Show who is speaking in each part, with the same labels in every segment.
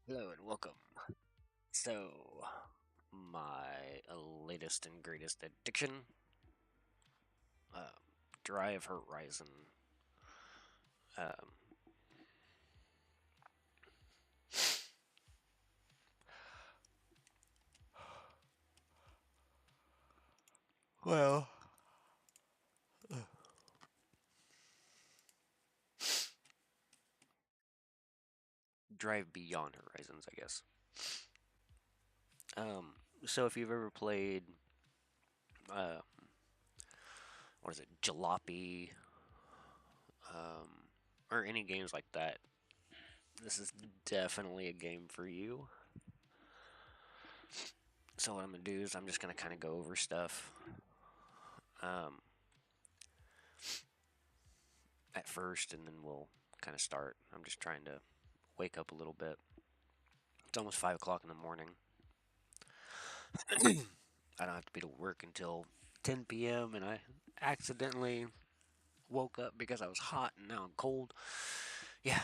Speaker 1: Hello and welcome. So, my latest and greatest addiction, um, Drive Horizon. Um, well, Drive Beyond Horizons, I guess. So if you've ever played, uh, what is it, Jalopy, um, or any games like that, this is definitely a game for you. So what I'm gonna do is I'm just gonna kind of go over stuff. Um, at first, and then we'll kind of start. I'm just trying to wake up a little bit. It's almost 5 o'clock in the morning. I don't have to be to work until 10 p.m. and I accidentally woke up because I was hot and now I'm cold. Yeah,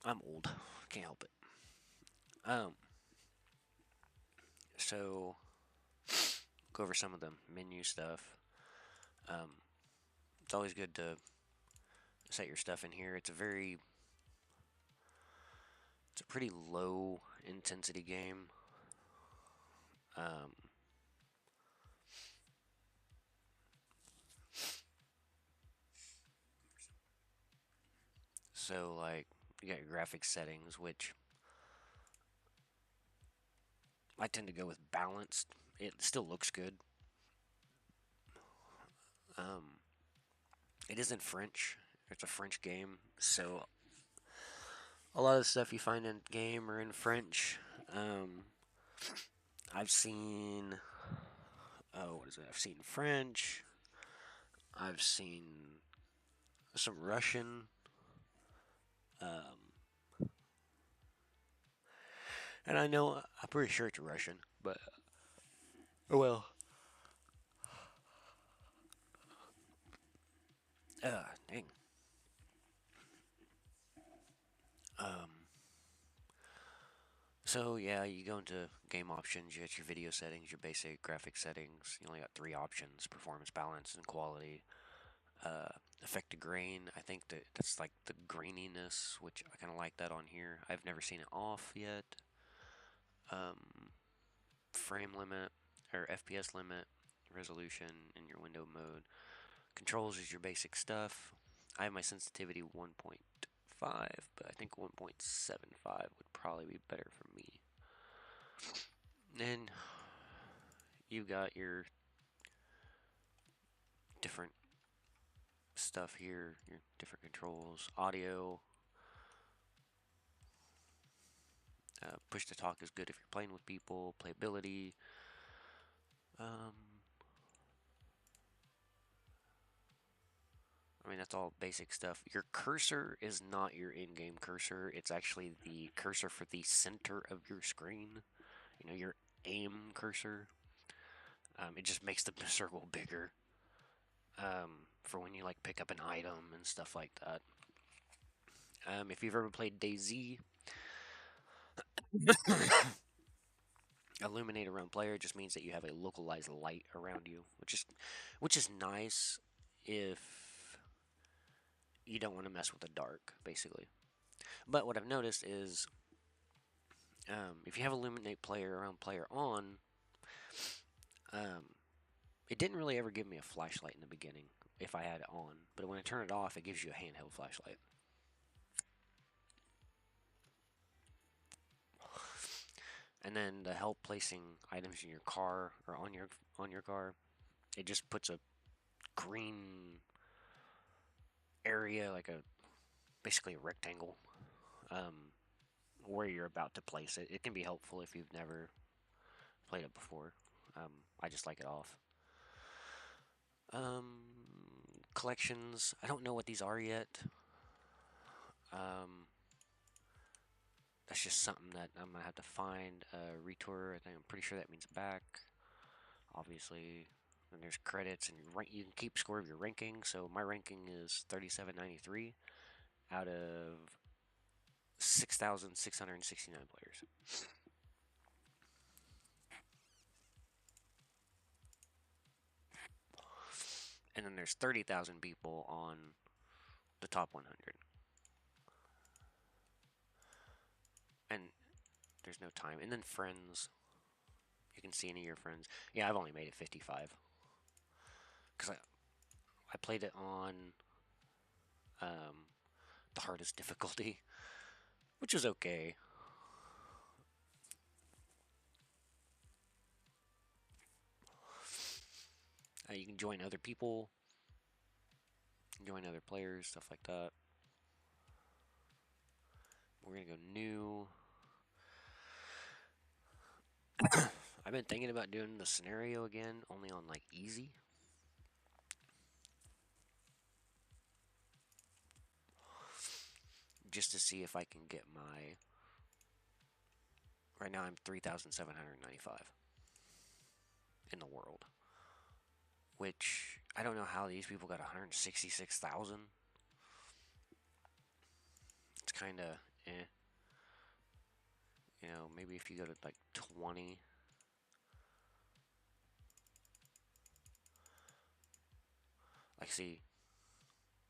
Speaker 1: I'm old. Can't help it. Um, so go over some of the menu stuff. Um, it's always good to set your stuff in here. It's a pretty low intensity game. Um, so like you got your graphics settings, which I tend to go with balanced. It still looks good. Um, it isn't French. It's a French game, so a lot of the stuff you find in game are in French. Um, I've seen what is it? I've seen French. I've seen some Russian. Um, and I know I'm pretty sure it's Russian, but oh well. Dang. Um, so yeah, you go into game options. You got your video settings, your basic graphic settings. You only got three options: performance, balance, and quality. uh, Affect grain. I think that's like the graininess, which I kind of like that on here. I've never seen it off yet. Um, Frame limit or FPS limit, resolution in your window mode. Controls is your basic stuff. I have my sensitivity 1.5, but I think 1.75 would probably be better for me. Then you got your different stuff here, your different controls, audio. Push to talk is good if you're playing with people. Playability. Um, I mean, that's all basic stuff. Your cursor is not your in-game cursor. It's actually the cursor for the center of your screen. You know, your aim cursor. It just makes the circle bigger for when you like pick up an item and stuff like that. If you've ever played DayZ, illuminate around player just means that you have a localized light around you, which is nice if you don't want to mess with the dark, basically. But what I've noticed is if you have illuminate player around player on, um, it didn't really ever give me a flashlight in the beginning if I had it on. But when I turn it off, it gives you a handheld flashlight. And then to help placing items in your car or on your car, it just puts a green area, like a basically a rectangle, um, where you're about to place it. It can be helpful if you've never played it before. I just like it off. Um, Collections. I don't know what these are yet. Um, that's just something that I'm gonna have to find. Retour. I think I'm pretty sure that means back. Obviously, then there's credits and you can keep score of your ranking. So my ranking is 3793 out of 6,669 players. And then there's 30,000 people on the top 100. And there's no time. And then friends. You can see any of your friends. Yeah, I've only made it 55. Because I played it on um, the hardest difficulty, which was okay. You can join other people, join other players, stuff like that. We're going to go new. I've been thinking about doing the scenario again, only on like easy. Just to see if I can get my. Right now I'm 3,795 in the world. Which, I don't know how these people got 166,000. It's kind of eh. You know, maybe if you go to like 20. Like, see,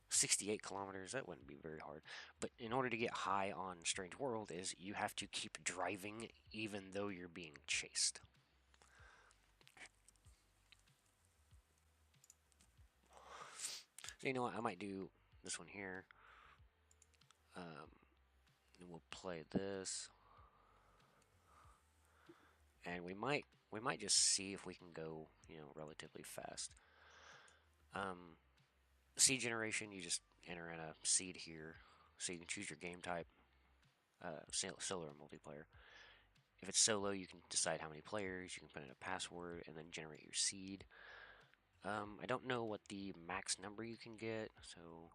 Speaker 1: 68 kilometers, that wouldn't be very hard. But in order to get high on Strange World is you have to keep driving even though you're being chased. So you know what, I might do this one here. And we'll play this. And we might just see if we can go, relatively fast. Seed generation, you just enter in a seed here. So you can choose your game type, solo or multiplayer. If it's solo, you can decide how many players, you can put in a password, and then generate your seed. I don't know what the max number you can get, so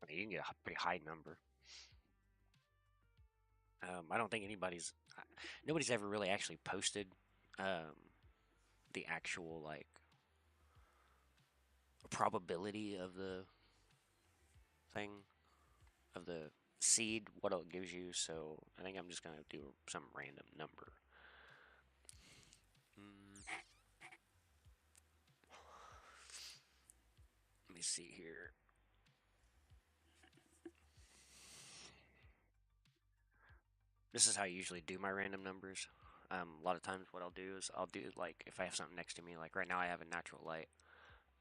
Speaker 1: I mean, you can get a pretty high number. I don't think nobody's ever really actually posted um, the actual like probability of the thing of the seed, what it gives you. So I think I'm just gonna do some random number. Mm, let me see here. This is how I usually do my random numbers. A lot of times, what I'll do is I'll do like if I have something next to me, like right now I have a natural light.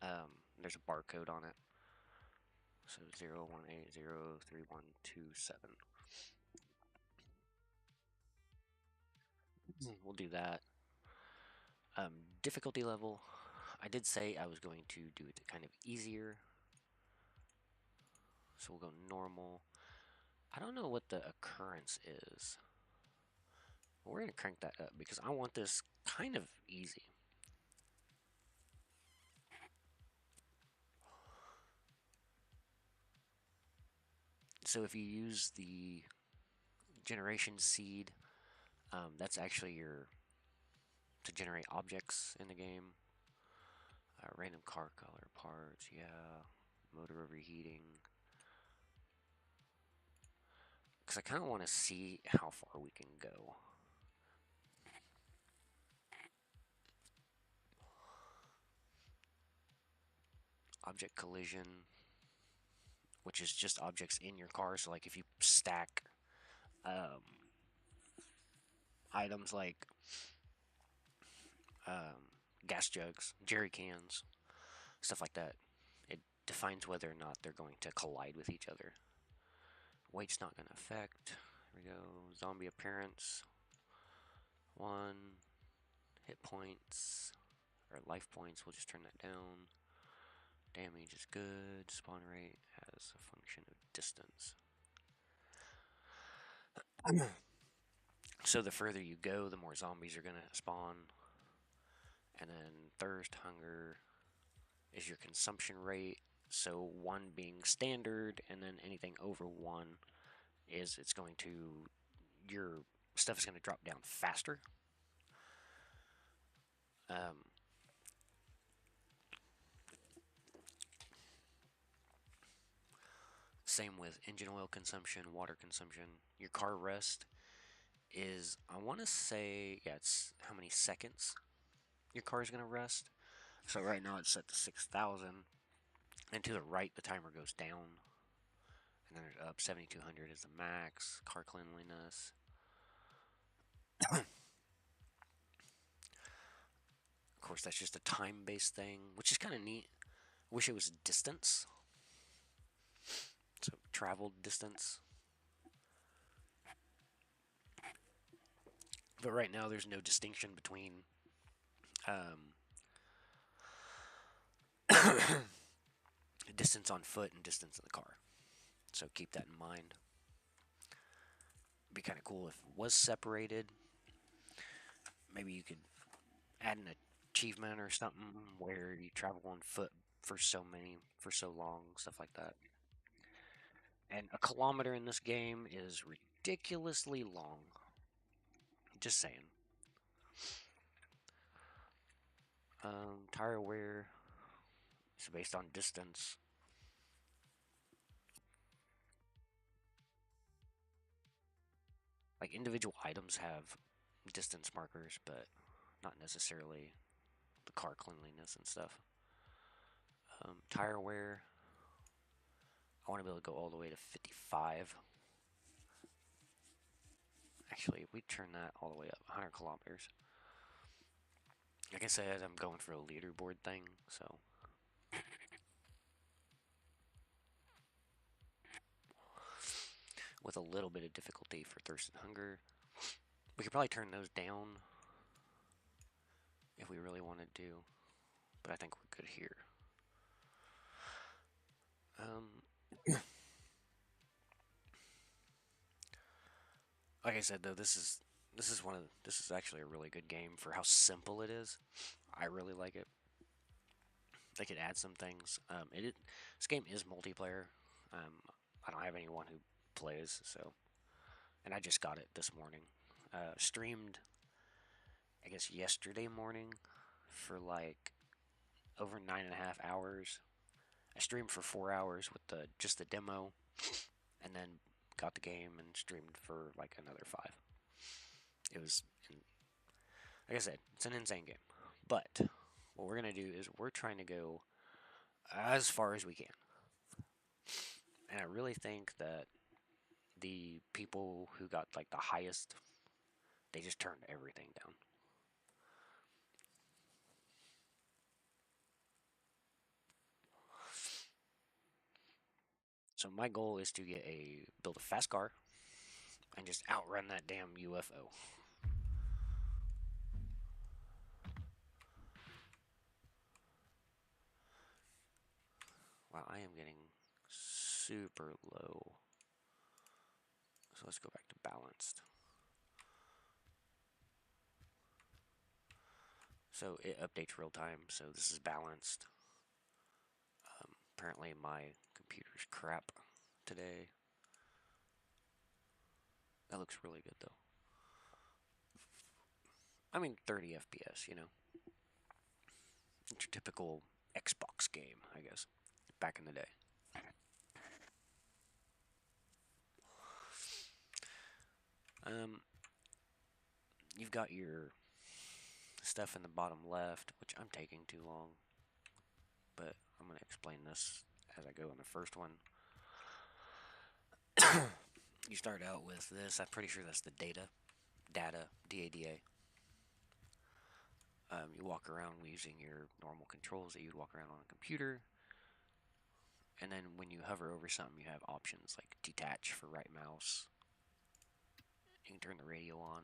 Speaker 1: There's a barcode on it. So 018033127. We'll do that. Difficulty level. I did say I was going to do it kind of easier. So we'll go normal. I don't know what the occurrence is. We're going to crank that up because I want this kind of easy. So if you use the generation seed, that's actually to generate objects in the game. Random car color parts, yeah. Motor overheating. Because I kind of want to see how far we can go. Object collision, which is just objects in your car. So, like, if you stack items like gas jugs, jerry cans, stuff like that, it defines whether or not they're going to collide with each other. Weight's not going to affect. Here we go. Zombie appearance. 1. Hit points. Or life points. We'll just turn that down. Damage is good. Spawn rate has a function of distance. So the further you go, the more zombies are going to spawn. And then thirst, hunger is your consumption rate. So 1 being standard, and then anything over 1 is it's going to your stuff is going to drop down faster. Same with engine oil consumption, water consumption. Your car rest is, I want to say, yeah, it's how many seconds your car is going to rest. So right now it's set to 6,000, and to the right the timer goes down, and then there's up. 7,200 is the max. Car cleanliness. Of course, that's just a time-based thing, which is kind of neat. Wish it was distance. So traveled distance. But right now there's no distinction between distance on foot and distance in the car. So keep that in mind. It'd be kind of cool if it was separated. Maybe you could add an achievement or something where you travel on foot for so long, stuff like that. And a kilometer in this game is ridiculously long. Just saying. Tire wear is based on distance. Like individual items have distance markers, but not necessarily the car cleanliness and stuff. Tire wear, I want to be able to go all the way to 55. Actually, if we turn that all the way up, 100 kilometers. Like I said, I'm going for a leaderboard thing, so. With a little bit of difficulty for thirst and hunger. We could probably turn those down if we really wanted to, but I think we're good here. Like I said though, this is actually a really good game for how simple it is. I really like it. They could add some things. This game is multiplayer. I don't have anyone who plays, so, and I just got it this morning. Streamed, I guess yesterday morning for like over 9.5 hours. I streamed for 4 hours with just the demo, and then got the game and streamed for like another 5. It was, like I said, it's an insane game. But what we're gonna do is we're trying to go as far as we can, and I really think that the people who got like the highest, they just turned everything down. So my goal is to build a fast car and just outrun that damn UFO. Wow, I am getting super low. So let's go back to balanced. So it updates real time, so this is balanced. Apparently my computer's crap today. That looks really good though. I mean 30 FPS, you know. It's your typical Xbox game, I guess, back in the day. You've got your stuff in the bottom left, which I'm taking too long, but I'm going to explain this as I go in the first one. You start out with this. I'm pretty sure that's the data, DADA. You walk around using your normal controls that you'd walk around on a computer. And then when you hover over something, you have options like detach for right mouse. You can turn the radio on.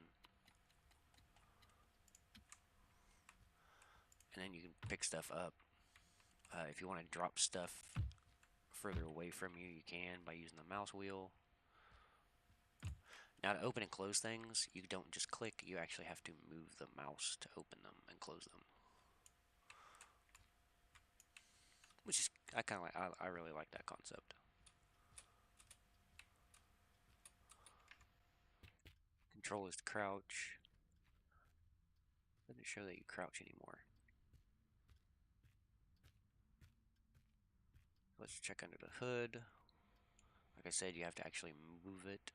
Speaker 1: And then you can pick stuff up. If you want to drop stuff further away from you, you can by using the mouse wheel. Now to open and close things, you don't just click, you actually have to move the mouse to open them and close them. Which is, I really like that concept. control is to crouch. Doesn't show that you crouch anymore. Let's check under the hood. Like I said, you have to actually move it.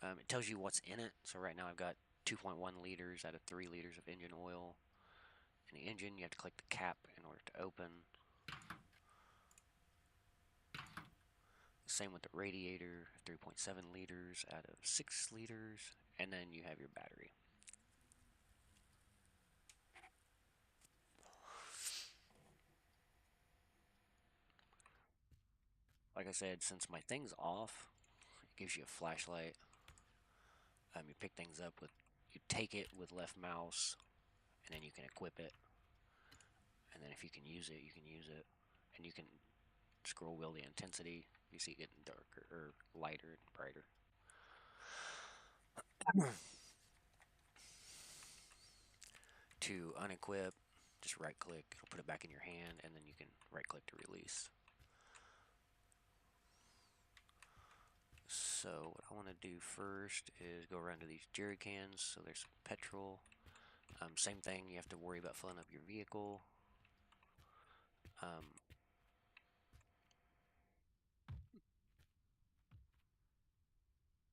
Speaker 1: It tells you what's in it. So right now I've got 2.1 liters out of 3 liters of engine oil. In the engine, you have to click the cap in order to open. Same with the radiator, 3.7 liters out of 6 liters. And then you have your battery. Like I said, since my thing's off, it gives you a flashlight. You pick things up with, you take it with left mouse, and then you can equip it. And then if you can use it, you can use it. And you can scroll wheel the intensity. You see it getting darker, or lighter and brighter. To unequip, just right click, it'll put it back in your hand, and then you can right click to release. So what I want to do first is go around to these jerry cans. So there's petrol. Same thing, you have to worry about filling up your vehicle. You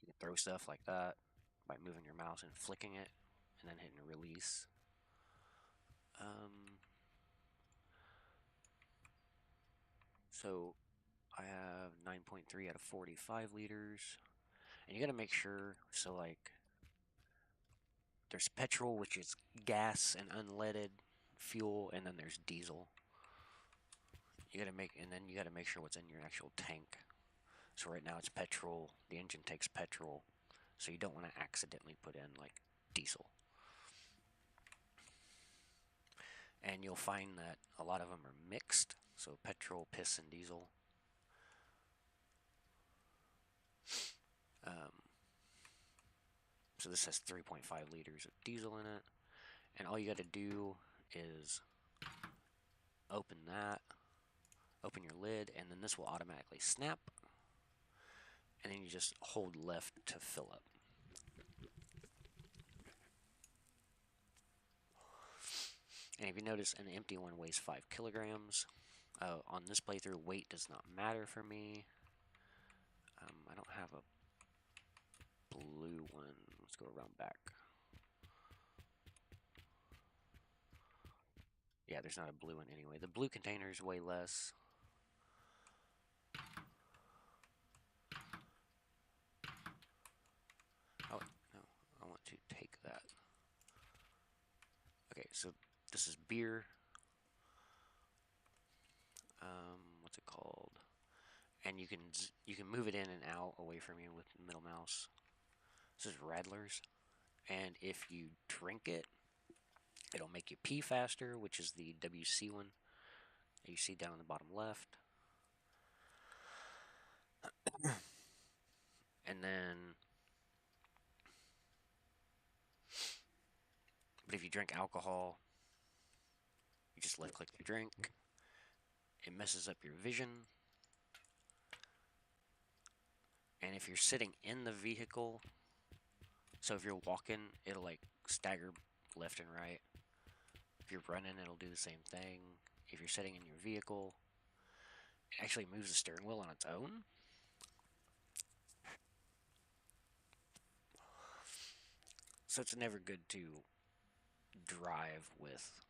Speaker 1: can throw stuff like that by moving your mouse and flicking it, and then hitting release. So I have 9.3 out of 45 liters. And you gotta make sure, so like, there's petrol, which is gas and unleaded fuel, and then there's diesel. You gotta make, and then you gotta make sure what's in your actual tank. So right now it's petrol, the engine takes petrol, so you don't wanna accidentally put in like diesel. And you'll find that a lot of them are mixed, so petrol, piss, and diesel. So this has 3.5 liters of diesel in it, and all you got to do is open that, open your lid, and then this will automatically snap, and then you just hold left to fill up. And if you notice, an empty one weighs 5 kilograms. On this playthrough, weight does not matter for me. I don't have a blue one. Let's go around back. Yeah, there's not a blue one anyway. The blue containers weigh less. Oh, no, I want to take that. Okay, so this is beer. What's it called? And you can move it in and out away from you with the middle mouse. This is Radlers, and if you drink it, it'll make you pee faster, which is the WC one that you see down in the bottom left. And then, but if you drink alcohol, you just left click to drink. It messes up your vision. And if you're sitting in the vehicle, so if you're walking, it'll like stagger left and right. If you're running, it'll do the same thing. If you're sitting in your vehicle, it actually moves the steering wheel on its own. So it's never good to drive with.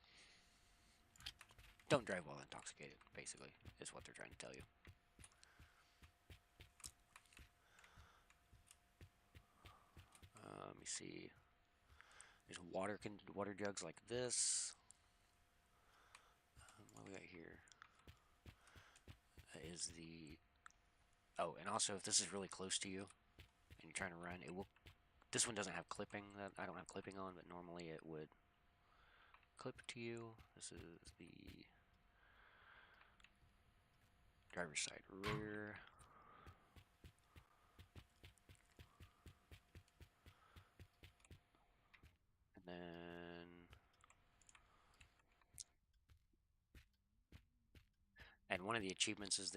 Speaker 1: Don't drive while intoxicated, basically, is what they're trying to tell you. Let me see. There's water jugs like this. What do we got here? That is the. Oh, and also if this is really close to you and you're trying to run, it will. This one doesn't have clipping. That I don't have clipping on, but normally it would clip to you. This is the driver's side rear. And then. And one of the achievements is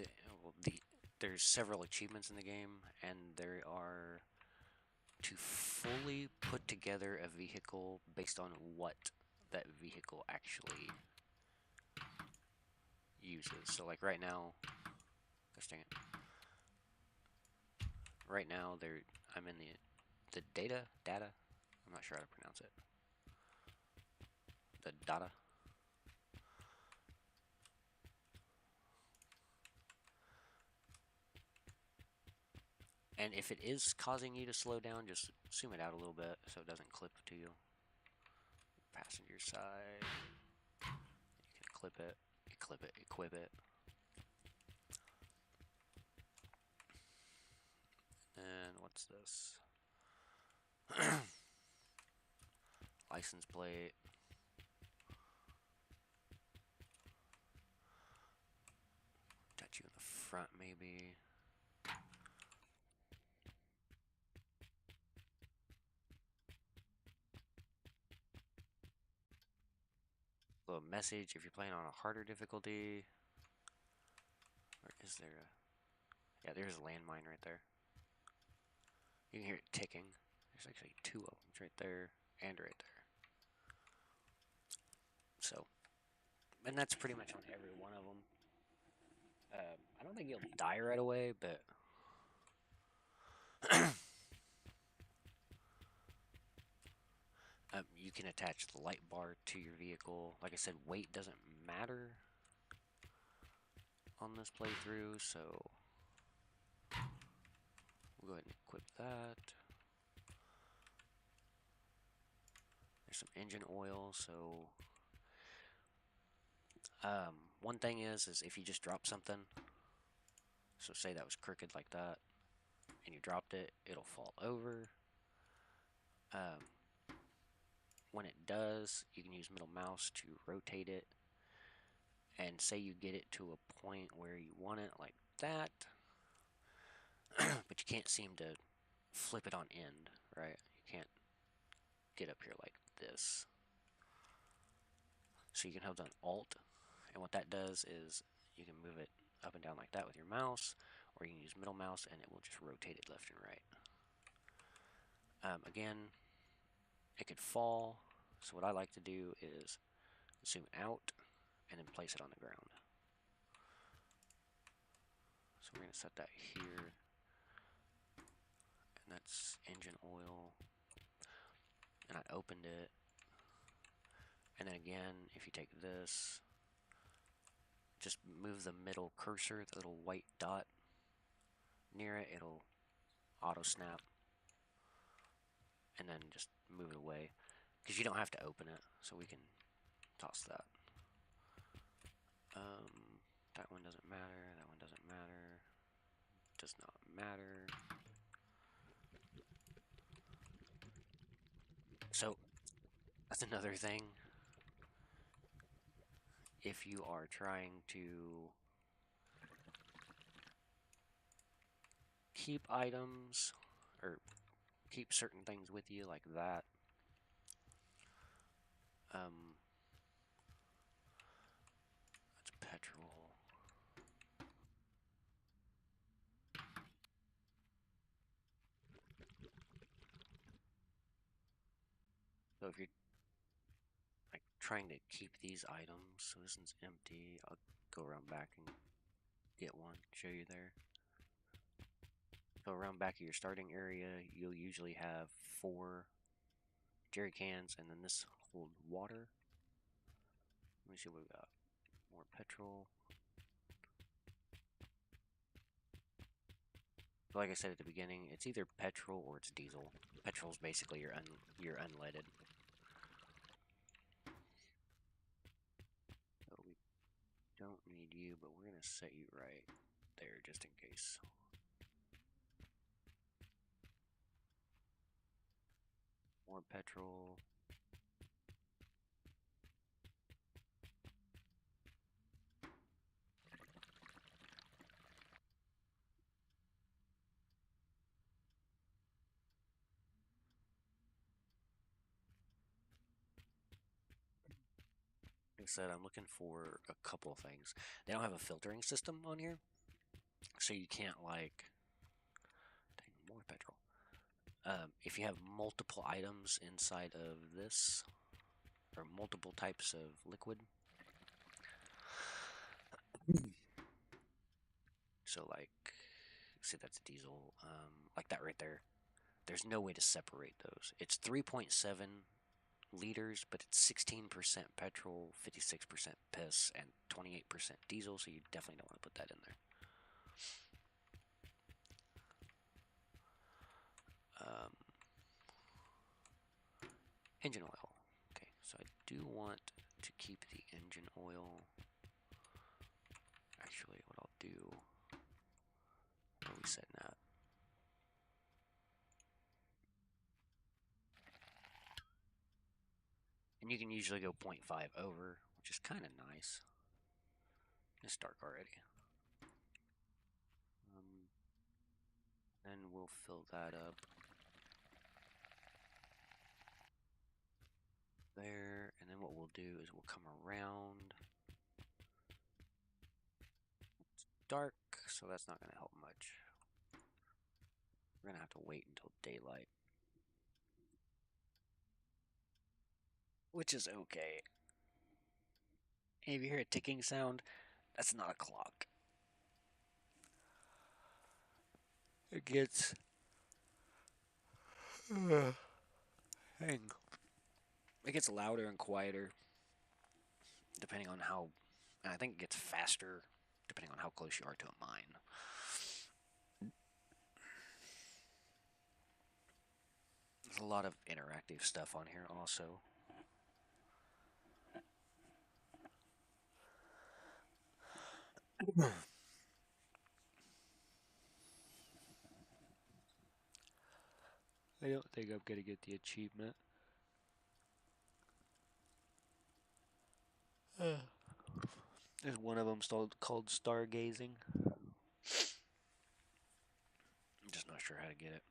Speaker 1: there's several achievements in the game, and there are to fully put together a vehicle based on what that vehicle actually uses. So like right now, gosh dang it. Right now I'm in the data, I'm not sure how to pronounce it. The data. And if it is causing you to slow down, just zoom it out a little bit so it doesn't clip to you. Passenger side. You can clip it, equip it. And what's this? License plate. Touch you in the front, maybe. Little message if you're playing on a harder difficulty. Or is there a... Yeah, there's a landmine right there. You can hear it ticking. There's actually two of them right there and right there. So, and that's pretty much on every one of them. I don't think you'll die right away, but you can attach the light bar to your vehicle. Like I said, weight doesn't matter on this playthrough, so we'll go ahead and equip that. There's some engine oil, so one thing is if you just drop something, so say that was crooked like that, and you dropped it, it'll fall over. When it does, you can use middle mouse to rotate it, and say you get it to a point where you want it like that, but you can't seem to flip it on end, right? You can't get up here like this. So you can hold down Alt, and what that does is you can move it up and down like that with your mouse, or you can use middle mouse and it will just rotate it left and right. Again, it could fall, so what I like to do is zoom out and then place it on the ground. So we're going to set that here, and that's engine oil, and I opened it, and then again, if you take this, just move the middle cursor, the little white dot near it, it'll auto snap, and then just move it away, because you don't have to open it, so we can toss that. That one doesn't matter, that one doesn't matter, does not matter. So, that's another thing. If you are trying to keep items, or keep certain things with you like that, that's petrol. So if you're like trying to keep these items, so this one's empty, I'll go around back and get one, show you there. So around back of your starting area, you'll usually have 4 jerry cans, and then this hold water. Let me see what we got. More petrol. So like I said at the beginning, it's either petrol or it's diesel. Petrol's basically your unleaded. So we don't need you, but we're gonna set you right there just in case. More petrol. Like I said, I'm looking for a couple of things. They don't have a filtering system on here, so you can't like... Dang, more petrol. If you have multiple items inside of this, or multiple types of liquid, so like, see that's a diesel, like that right there. There's no way to separate those. It's 3.7 liters, but it's 16% petrol, 56% piss, and 28% diesel, so you definitely don't want to put that in there. Um, Engine oil. Okay, so I do want to keep the engine oil. Actually, what I'll do, what are we setting at? And you can usually go 0.5 over, which is kind of nice. It's dark already. Then we'll fill that up there, and then what we'll do is we'll come around. It's dark, so that's not going to help much. We're going to have to wait until daylight, which is okay. And if you hear a ticking sound, that's not a clock. It gets hang. It gets louder and quieter depending on how, and I think it gets faster depending on how close you are to a mine. There's a lot of interactive stuff on here also. I don't think I'm gonna get the achievement. There's one of them called stargazing. I'm just not sure how to get it.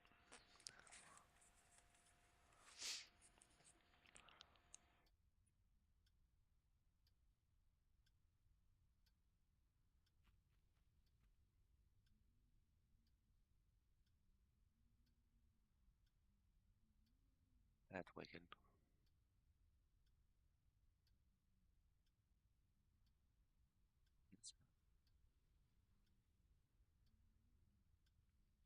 Speaker 1: That's wicked.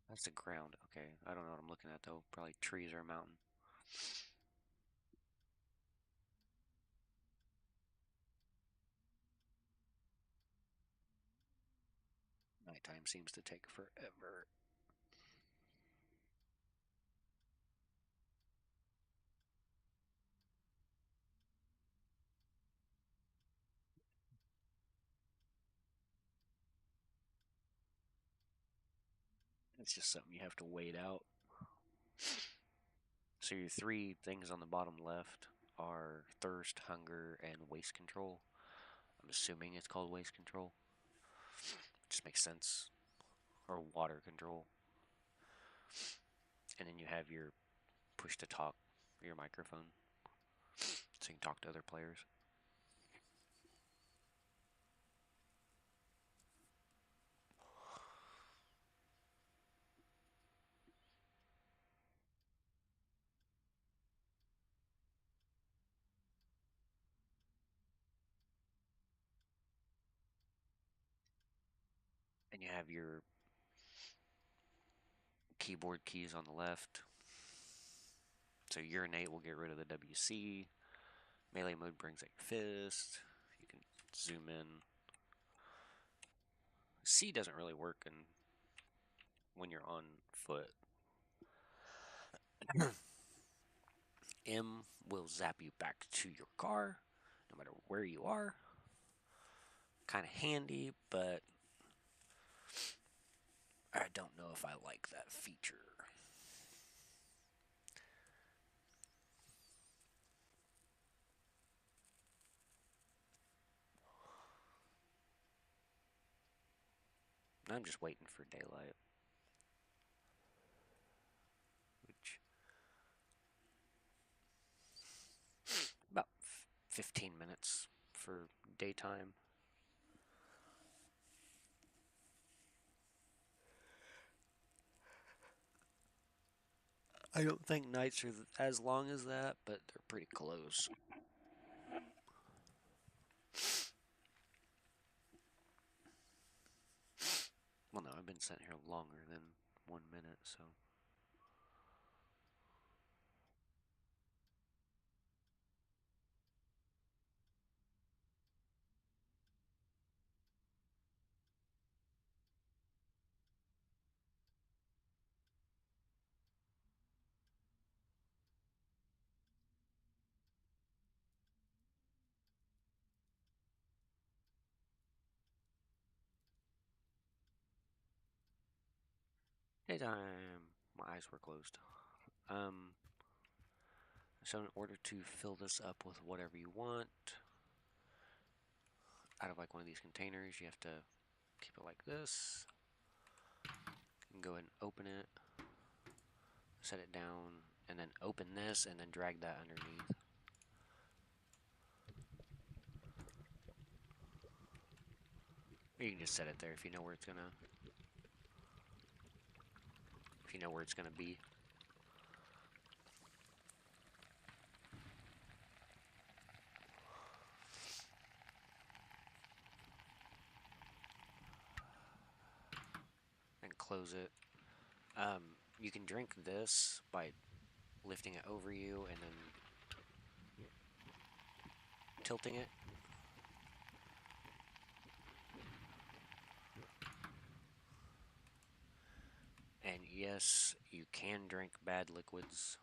Speaker 1: That's the ground. Okay, I don't know what I'm looking at though. Probably trees or a mountain. Nighttime seems to take forever. It's just something you have to wait out. So your three things on the bottom left are thirst, hunger, and waste control. I'm assuming it's called waste control. Just makes sense. Or water control. And then you have your push to talk, your microphone, so you can talk to other players. And you have your keyboard keys on the left. So urinate will get rid of the WC. Melee mode brings out your fist. You can zoom in. C doesn't really work when you're on foot. M will zap you back to your car, no matter where you are. Kind of handy, but I don't know if I like that feature. I'm just waiting for daylight. Which, about 15 minutes for daytime. I don't think nights are as long as that, but they're pretty close. Well, no, I've been sitting here longer than 1 minute, so. Daytime. My eyes were closed. Um, so in order to fill this up with whatever you want, out of like one of these containers, you have to keep it like this. You can go ahead and open it, set it down, and then open this, and then drag that underneath. Or you can just set it there if you know where it's gonna be. And close it. You can drink this by lifting it over you and then tilting it. And yes, you can drink bad liquids.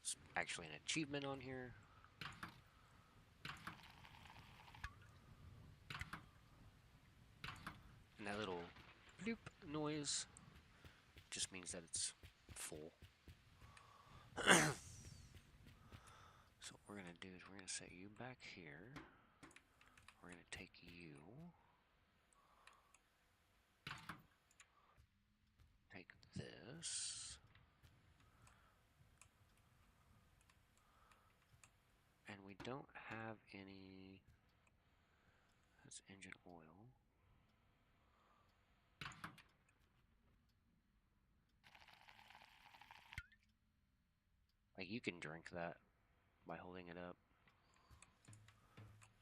Speaker 1: It's actually an achievement on here. And that little bloop noise just means that it's full. So what we're going to do is we're going to set you back here. We're going to take you. Take this. And we don't have any. That's engine oil. Like you can drink that by holding it up.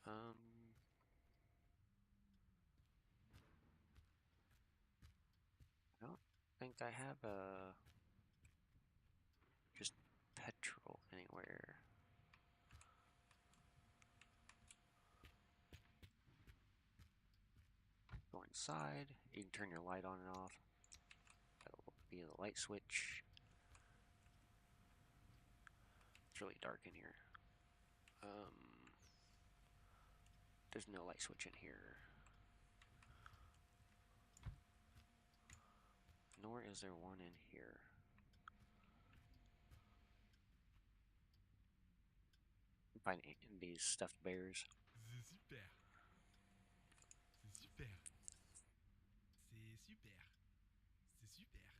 Speaker 1: I don't think I have just petrol anywhere. Go inside. You can turn your light on and off. That will be the light switch. It's really dark in here. There's no light switch in here. Nor is there one in here. Find these stuffed bears.
Speaker 2: C'est super. C'est super. C'est super. C'est super.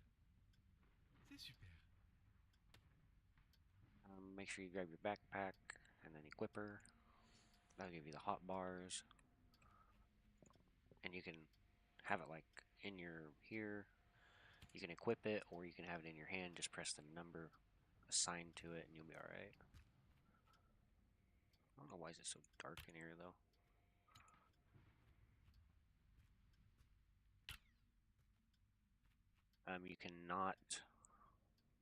Speaker 2: C'est super.
Speaker 1: Make sure you grab your backpack and then equip her. That'll give you the hot bars. And you can have it like in your here. You can equip it or you can have it in your hand. Just press the number assigned to it and you'll be alright. I don't know why is it so dark in here though. You cannot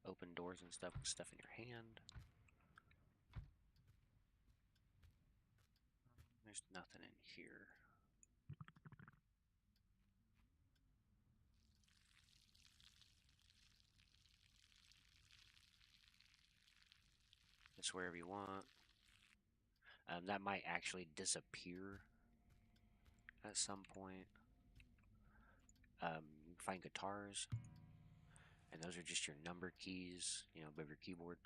Speaker 1: open doors and stuff with stuff in your hand. There's nothing in here. It's wherever you want. That might actually disappear at some point. You can find guitars, and those are just your number keys, above your keyboard.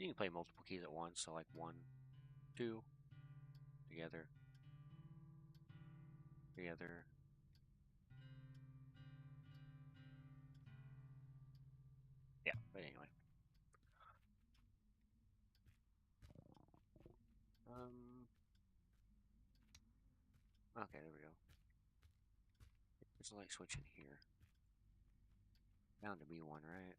Speaker 1: You can play multiple keys at once, so like 1, 2, together, together, But anyway. Okay, there we go. There's a light switch in here. Bound to be one, right?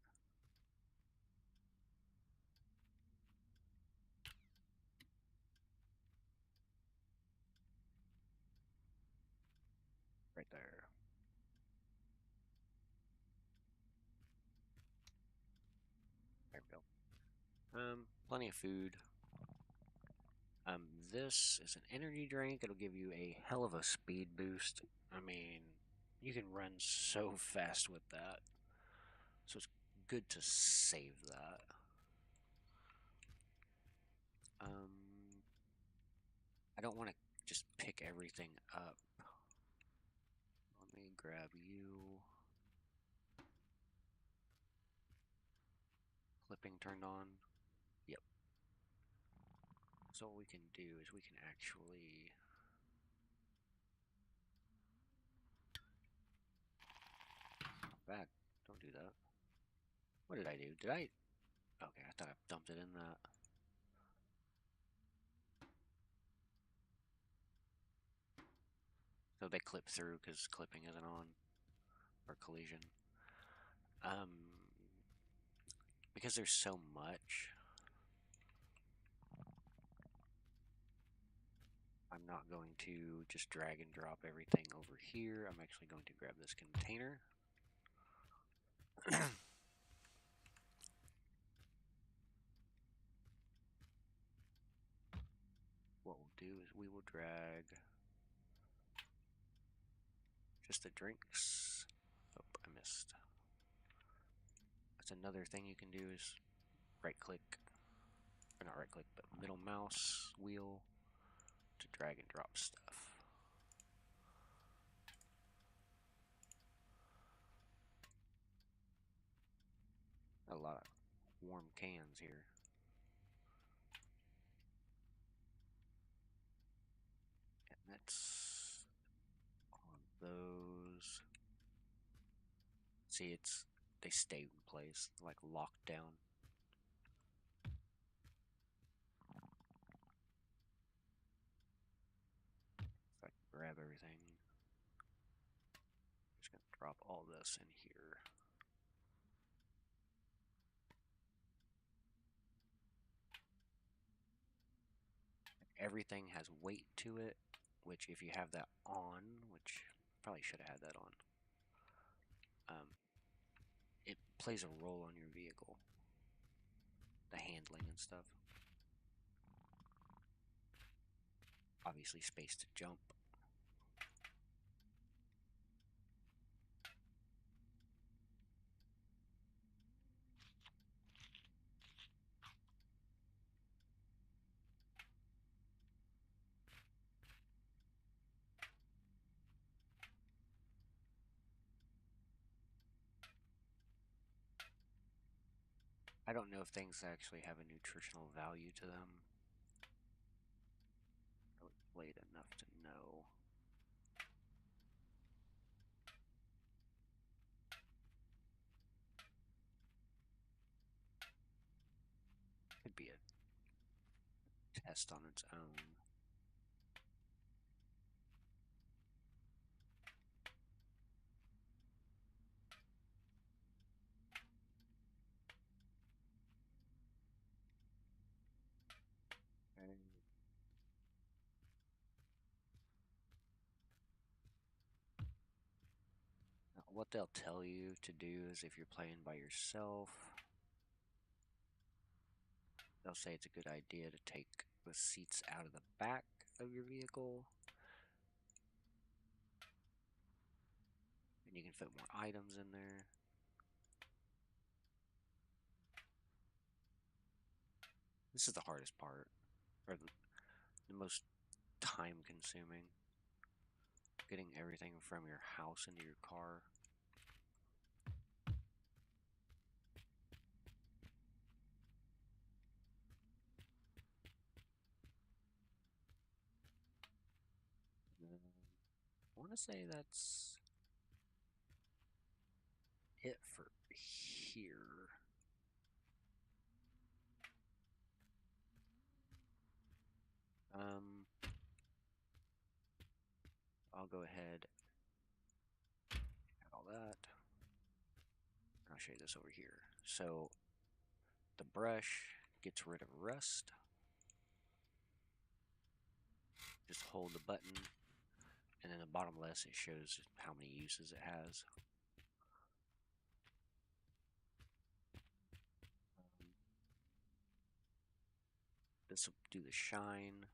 Speaker 1: Right there. There we go. Plenty of food. This is an energy drink. It'll give you a hell of a speed boost. I mean, you can run so fast with that. So it's good to save that. I don't want to just pick everything up. Let me grab you. Clipping turned on. Yep. So what we can do is we can actually back. Don't do that. What did I do? Did I? Okay, I thought I dumped it in that. So they clip through because clipping isn't on, or collision. Because there's so much, I'm not going to just drag and drop everything over here. I'm actually going to grab this container. What we'll do is we will drag just the drinks. Oh, I missed. That's another thing you can do is right click, or not right click, but middle mouse wheel to drag and drop stuff. A lot of warm cans here. And that's on those. See, they stay in place, like locked down. So I can grab everything. Just gonna drop all this in here. Everything has weight to it, which if you have that on, which probably should have had that on, it plays a role on your vehicle. The handling and stuff. Obviously space to jump. I don't know if things actually have a nutritional value to them. I was played enough to know. Could be a test on its own. Okay. Now, what they'll tell you to do is if you're playing by yourself, they'll say it's a good idea to take the seats out of the back of your vehicle. And you can fit more items in there. This is the hardest part, or the most time consuming. Getting everything from your house into your car. I want to say that's it for here. I'll go ahead, add all that. I'll show you this over here. So the brush gets rid of rust. Just hold the button, and then the bottom left it shows how many uses it has. This will do the shine.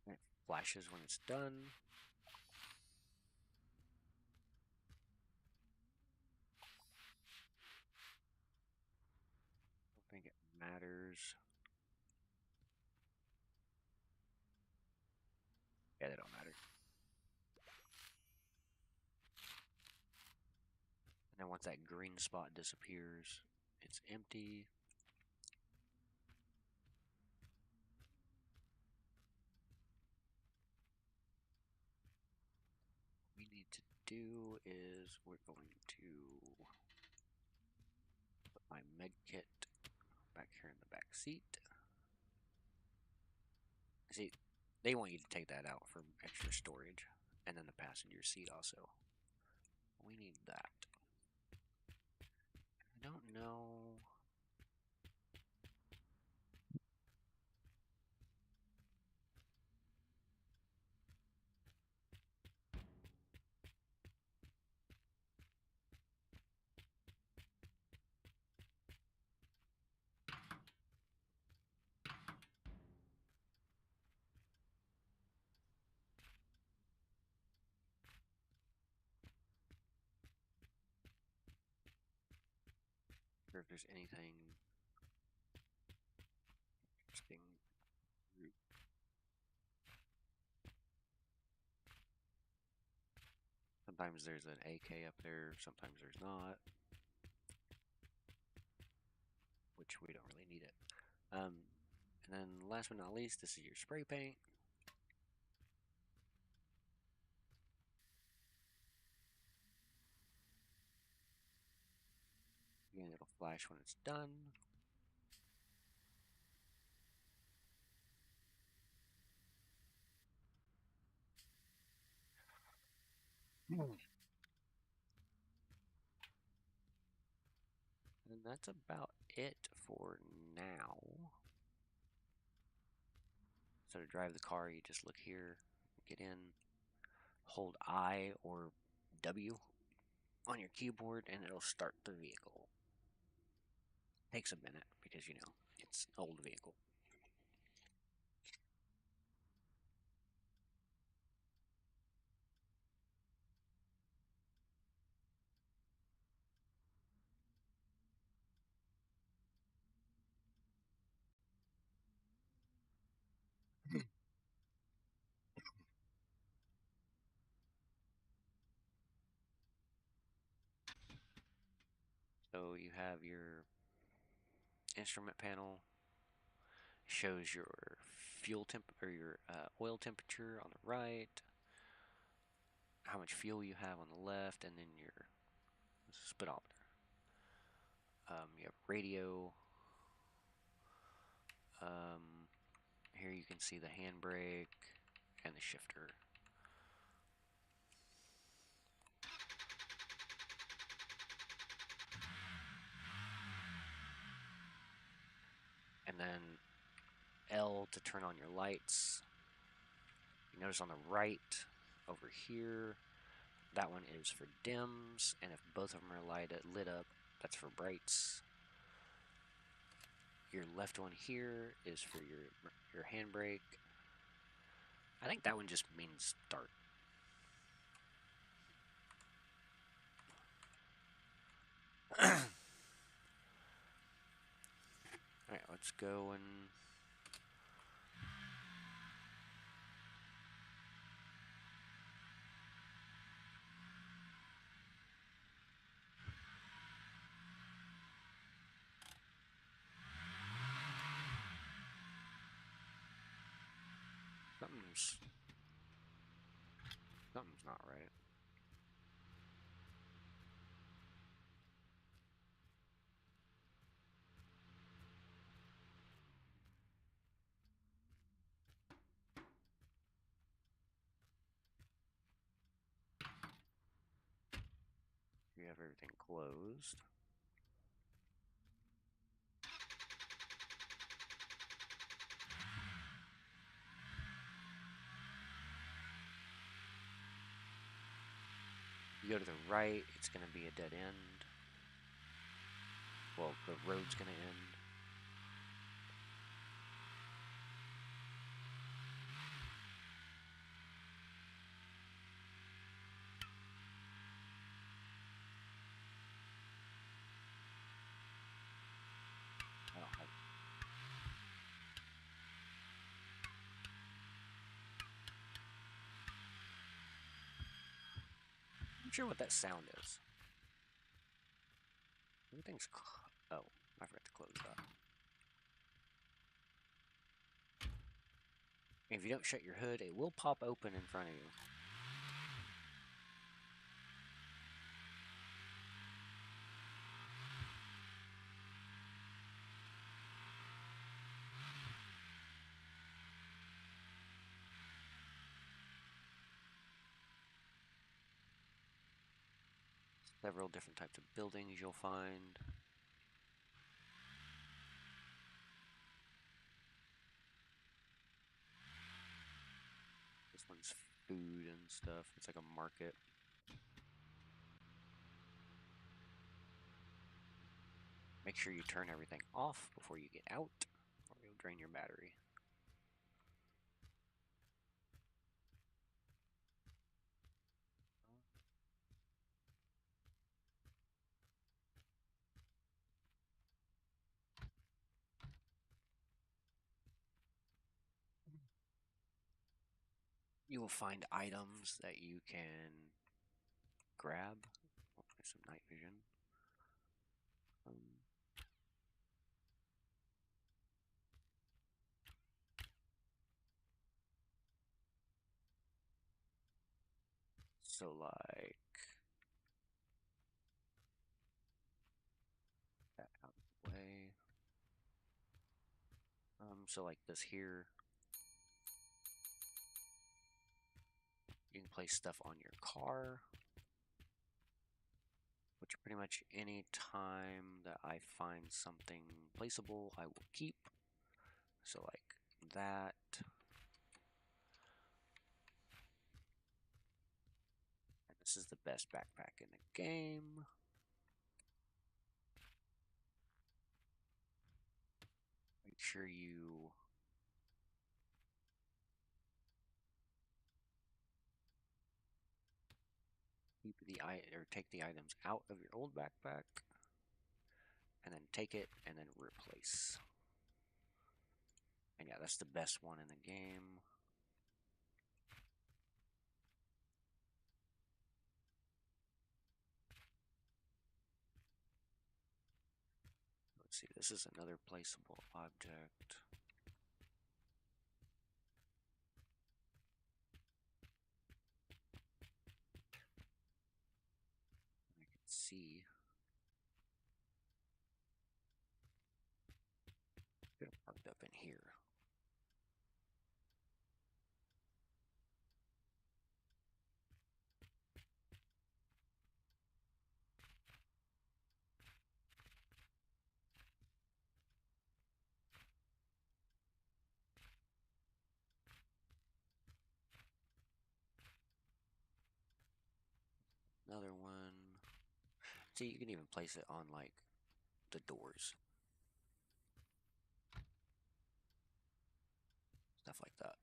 Speaker 1: It flashes when it's done. I don't think it matters. Yeah, they don't matter. And then once that green spot disappears, it's empty. What we need to do is we're going to put my med kit back here in the back seat. See, they want you to take that out for extra storage, and then the passenger seat also. We need that. I don't know. Or if there's anything interesting. Sometimes there's an AK up there, sometimes there's not. Which we don't really need it. And then last but not least, this is your spray paint. Again, it'll flash when it's done. And that's about it for now. So to drive the car, you just look here, get in, hold I or W on your keyboard, and it'll start the vehicle. Takes a minute because, you know, it's an old vehicle. So you have your instrument panel, shows your fuel temp or your oil temperature on the right, how much fuel you have on the left, and then your speedometer. You have radio. Here you can see the handbrake and the shifter. And then L to turn on your lights. You notice on the right over here, that one is for dims, and if both of them are lit up, that's for brights. Your left one here is for your handbrake. I think that one just means start. Alright, let's go and something's not right. have everything closed. You go to the right, it's going to be a dead end. Well, the road's going to end. I don't have. I'm sure what that sound is. Everything's. Oh, I forgot to close that. If you don't shut your hood, it will pop open in front of you. Several different types of buildings you'll find. This one's food and stuff. It's like a market. Make sure you turn everything off before you get out, or you'll drain your battery. You will find items that you can grab. Hopefully some night vision. So like that out of the way. So like this here. You can place stuff on your car. Which pretty much any time that I find something placeable, I will keep. So like that. And this is the best backpack in the game. Make sure you keep or take the items out of your old backpack, and then take it and then replace. And yeah, that's the best one in the game. Let's see, this is another placeable object. I can see. Could have parked up in here. Another one. See, you can even place it on like the doors. Stuff like that.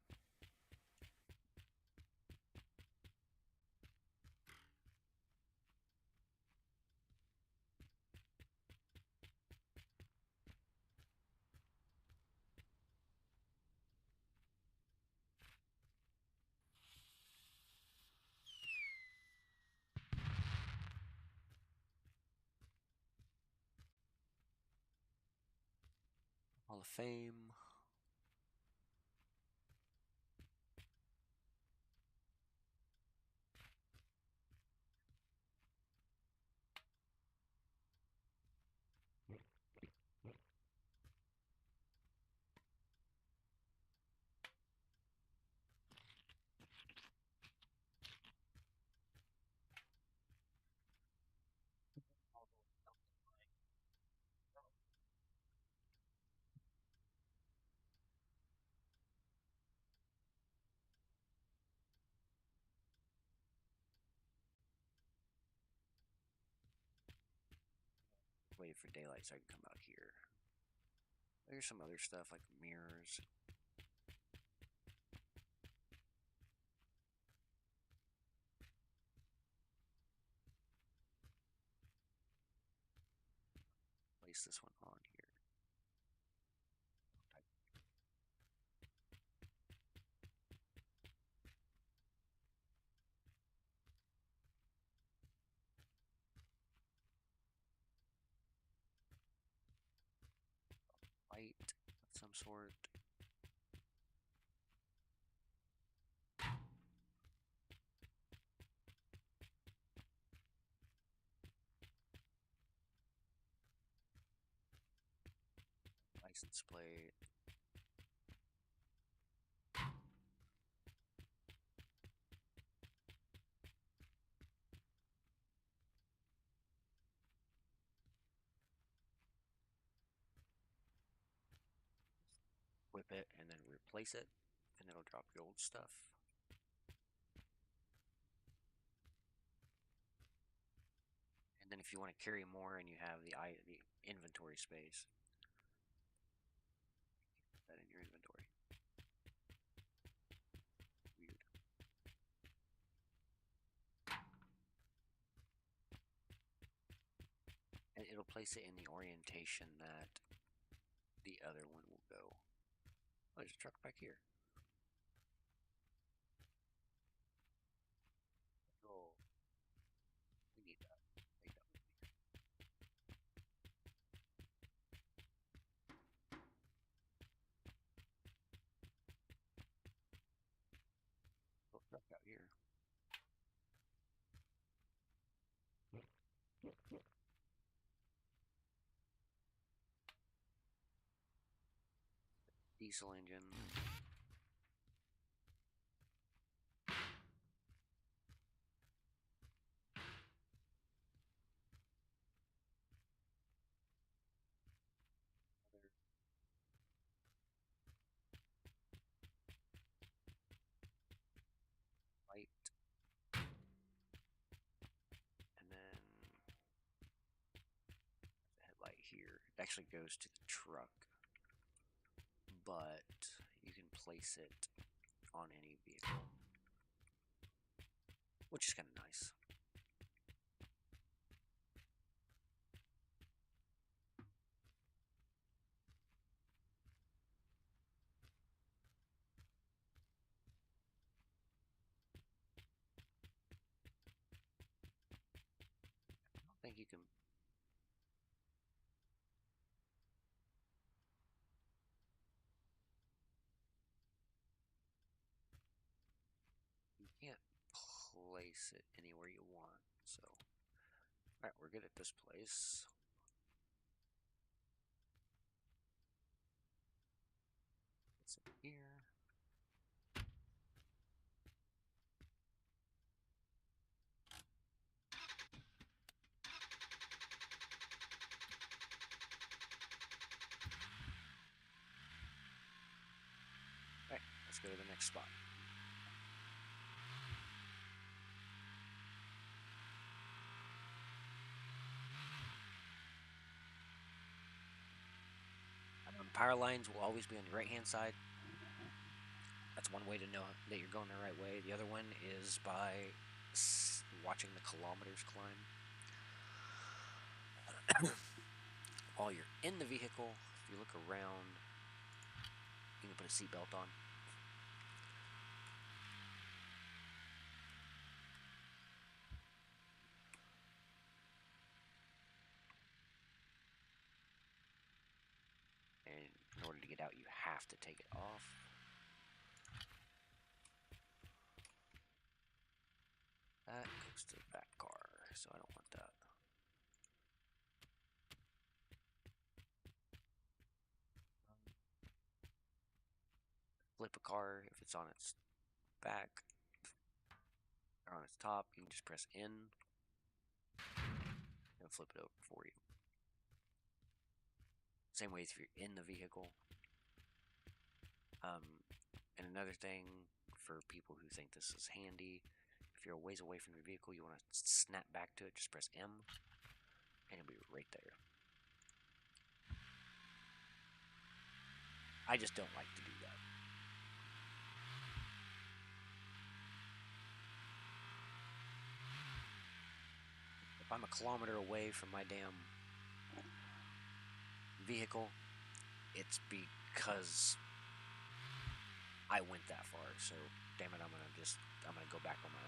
Speaker 1: Hall of Fame. wait for daylight so I can come out here. There's some other stuff like mirrors. Place this one on here. Light of some sort. License plate. Whip it and then replace it, and it'll drop your old stuff. And then if you want to carry more and you have the inventory space, put that in your inventory. Weird. And it'll place it in the orientation that the other one will go. Oh, there's a truck back here. Oh, we need that. Take that with me. Little truck out here. Diesel engine. Light. And then the headlight here. It actually goes to the truck, but you can place it on any vehicle, which is kind of nice. I don't think you can. You can't place it anywhere you want. So, all right, we're good at this place. It's in here. All right, let's go to the next spot. Power lines will always be on your right-hand side. That's one way to know that you're going the right way. The other one is by watching the kilometers climb. While you're in the vehicle, if you look around, you can put a seatbelt on. And in order to get out, you have to take it off. That goes to the back car, so I don't want that. Flip a car if it's on its back or on its top. You can just press N and flip it over for you. Same way if you're in the vehicle. And another thing for people who think this is handy, if you're a ways away from your vehicle, you want to snap back to it, just press M, and it'll be right there. I just don't like to do that. If I'm a kilometer away from my damn vehicle, it's because I went that far. So, damn it, I'm gonna go back on my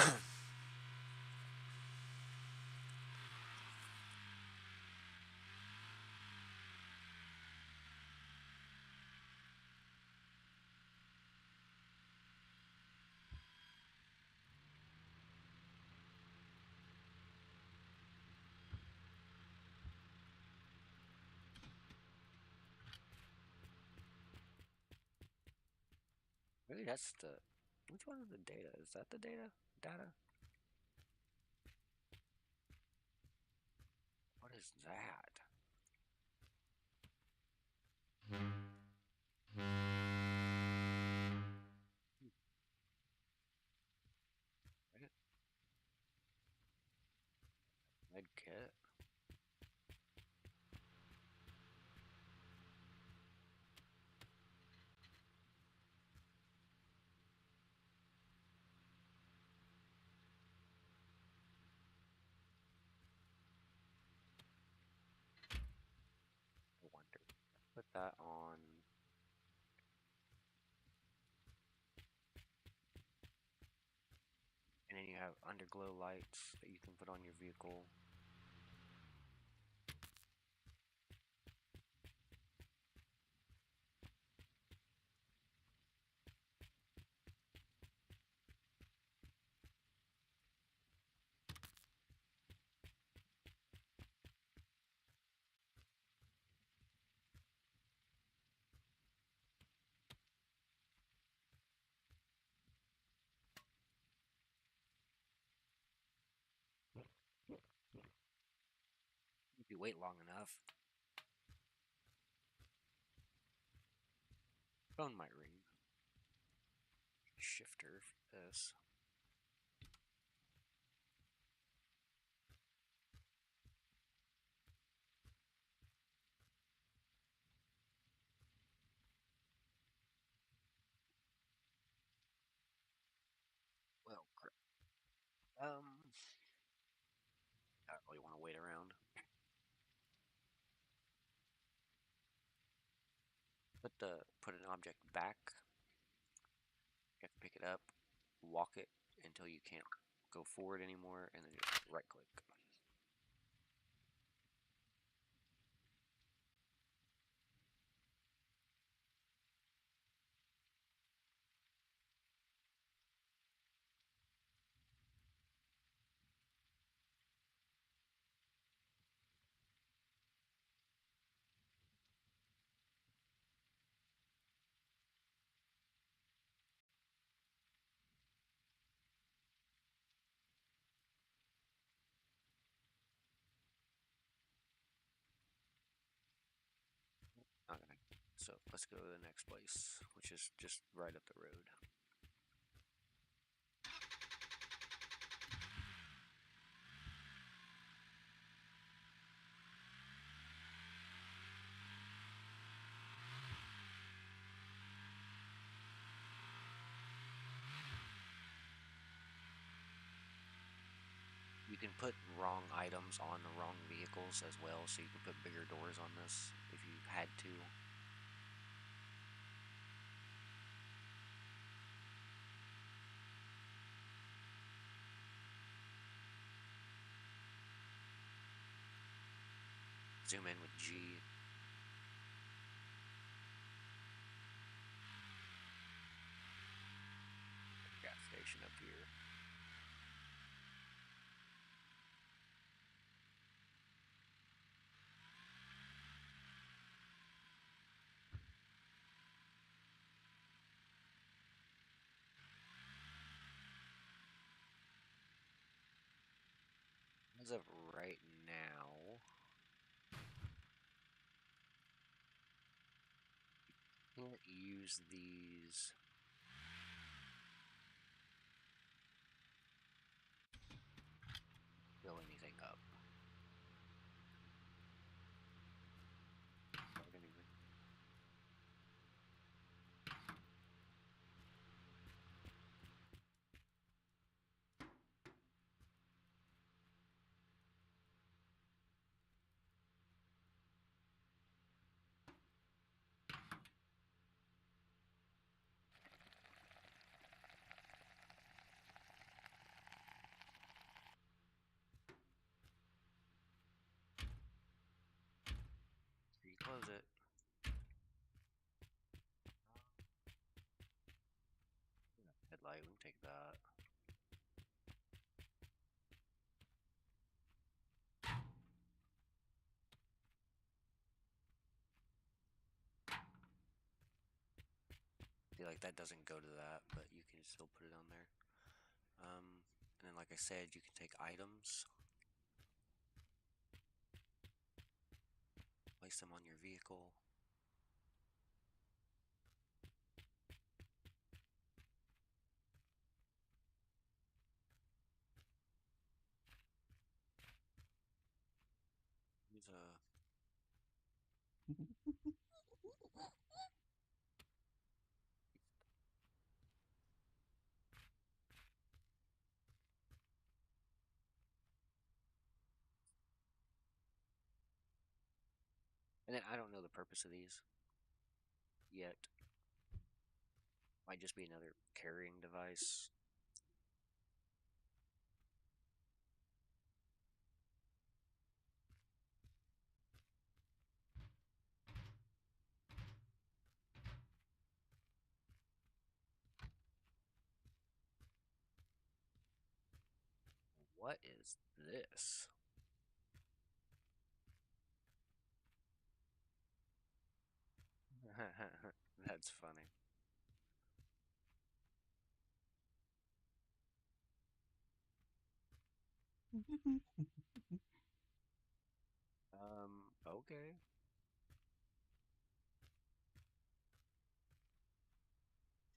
Speaker 1: own. Maybe that's the. Which one is the data? Is that the data? Data? What is that? Right? Med kit. I wonder. Put that on. And then you have underglow lights that you can put on your vehicle. If you wait long enough, phone might ring. Shifter for this. Well, crap. I don't really want to wait around. Put an object back. You have to pick it up, walk it until you can't go forward anymore, and then just right click. Okay. So let's go to the next place, which is just right up the road. You can put wrong items on the wrong vehicles as well, so you can put bigger doors on this if you had to. Zoom in with G. Gas station up here. As of right now, you can't use these. Fill anything up. like that. See, like that doesn't go to that, but you can still put it on there. And then, like I said, you can take items, place them on your vehicle. Use a and then I don't know the purpose of these yet. Might just be another carrying device. What is this? That's funny. Okay.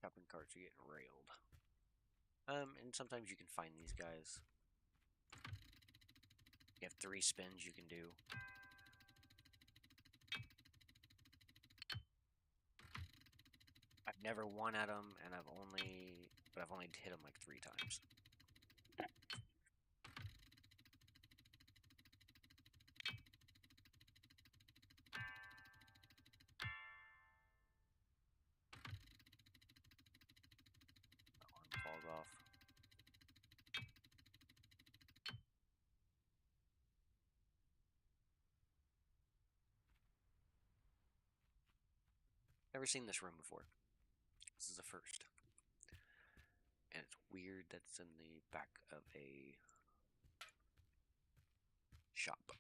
Speaker 1: Shopping carts are getting railed. And sometimes you can find these guys. You have 3 spins you can do. I've never won at them, and I've only hit them like 3 times. That one falls off. Never seen this room before. This is the first. And it's weird that's in the back of a shop.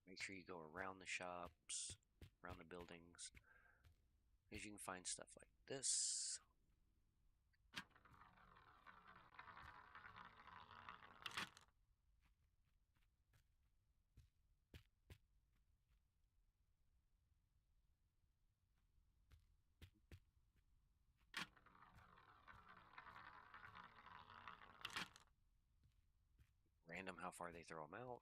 Speaker 1: Make sure you go around the shops, around the buildings, because you can find stuff like this. Random how far they throw them out.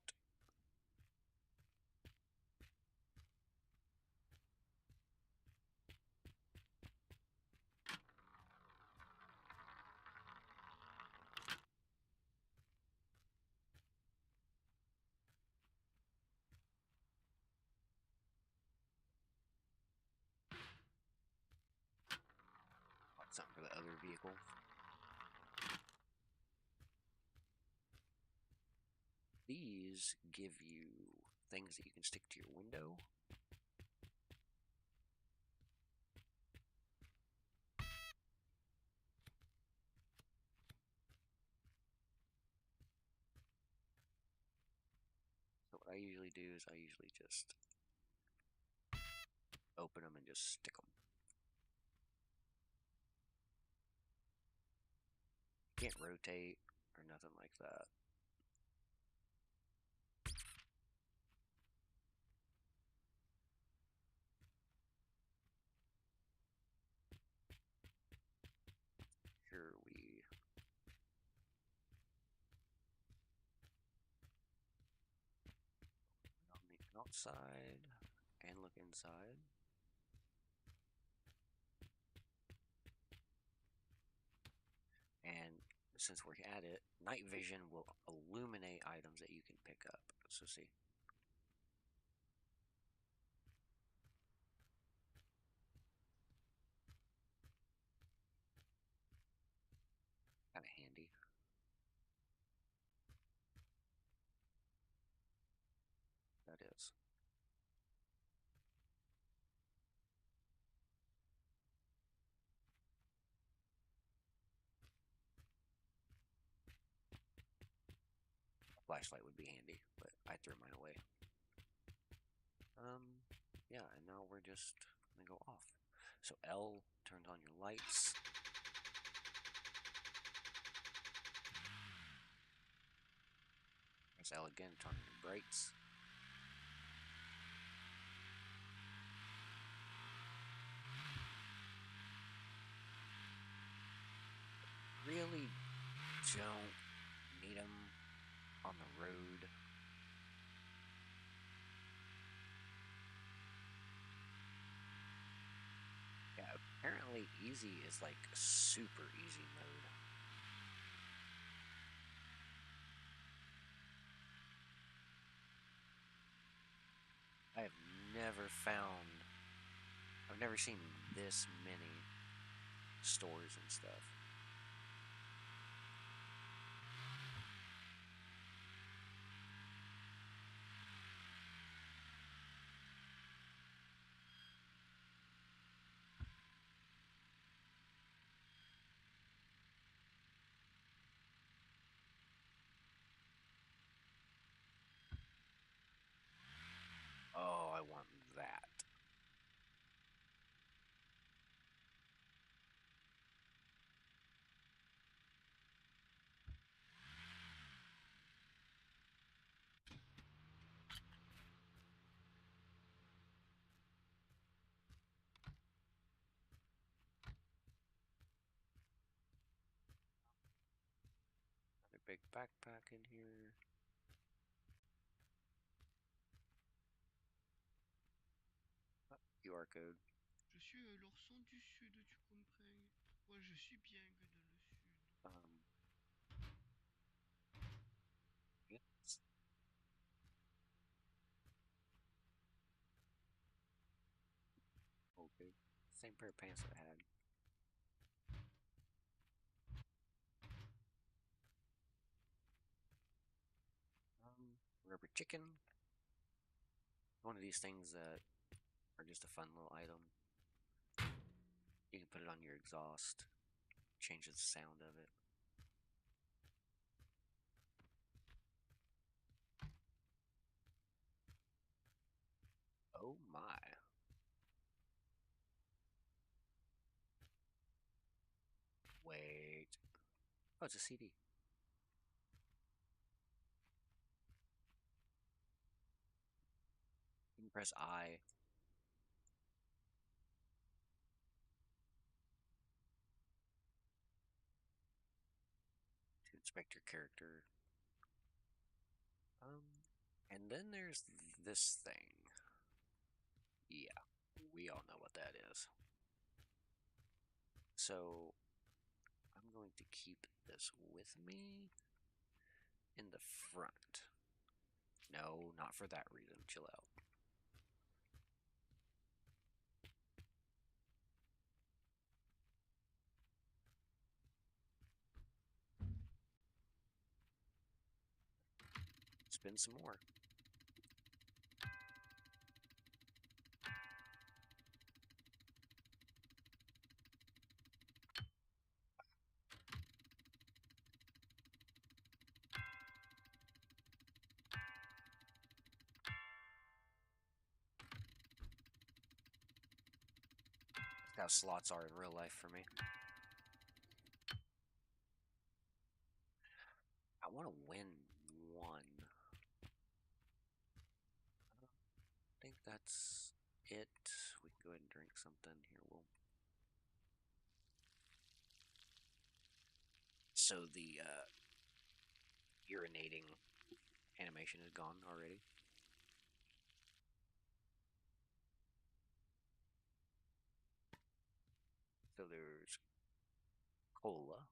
Speaker 1: Bought something for the other vehicle. These give you things that you can stick to your window. So what I usually do is I usually just open them and just stick them. Can't rotate or nothing like that. Here we on the outside and look inside. And since we're at it, night vision will illuminate items that you can pick up. So see. Kind of handy. That is. Flashlight would be handy, but I threw mine away. Yeah, and now we're just gonna go off. So L turns on your lights. Press L again, turn on your brights. Really don't need them on the road. Yeah, apparently easy is like super easy mode. I have never found, I've never seen this many stores and stuff. Oh, I want that. Another big backpack in here. QR code.
Speaker 2: Je suis l'ourson du sud, tu comprends? Moi, je suis bien que dans le sud.
Speaker 1: Yes. Okay. Same pair of pants that I had. Rubber chicken. One of these things that are just a fun little item. You can put it on your exhaust, changes the sound of it. Oh my. Wait. Oh, it's a CD. You can press I. To inspect your character. And then there's this thing. Yeah, we all know what that is. So, I'm going to keep this with me in the front. No, not for that reason. Chill out. Spin some more. That's how slots are in real life for me. I want to win one. I think that's it. We can go ahead and drink something here. So the urinating animation is gone already. So there's cola.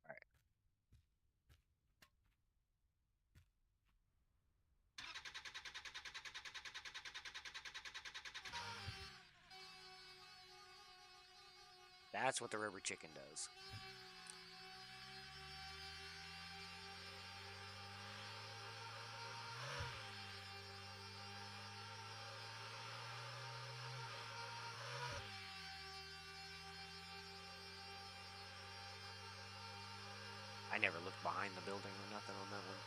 Speaker 1: Alright. That's what the rubber chicken does. never looked behind the building or nothing on that one.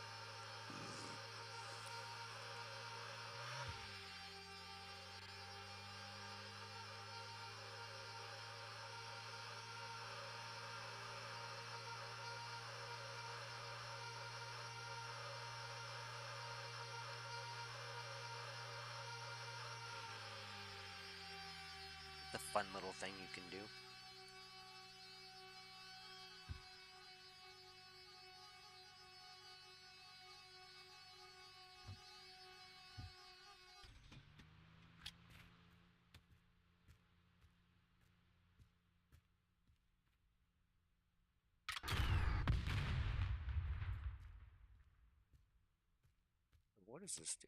Speaker 1: The fun little thing you can do. What does this do?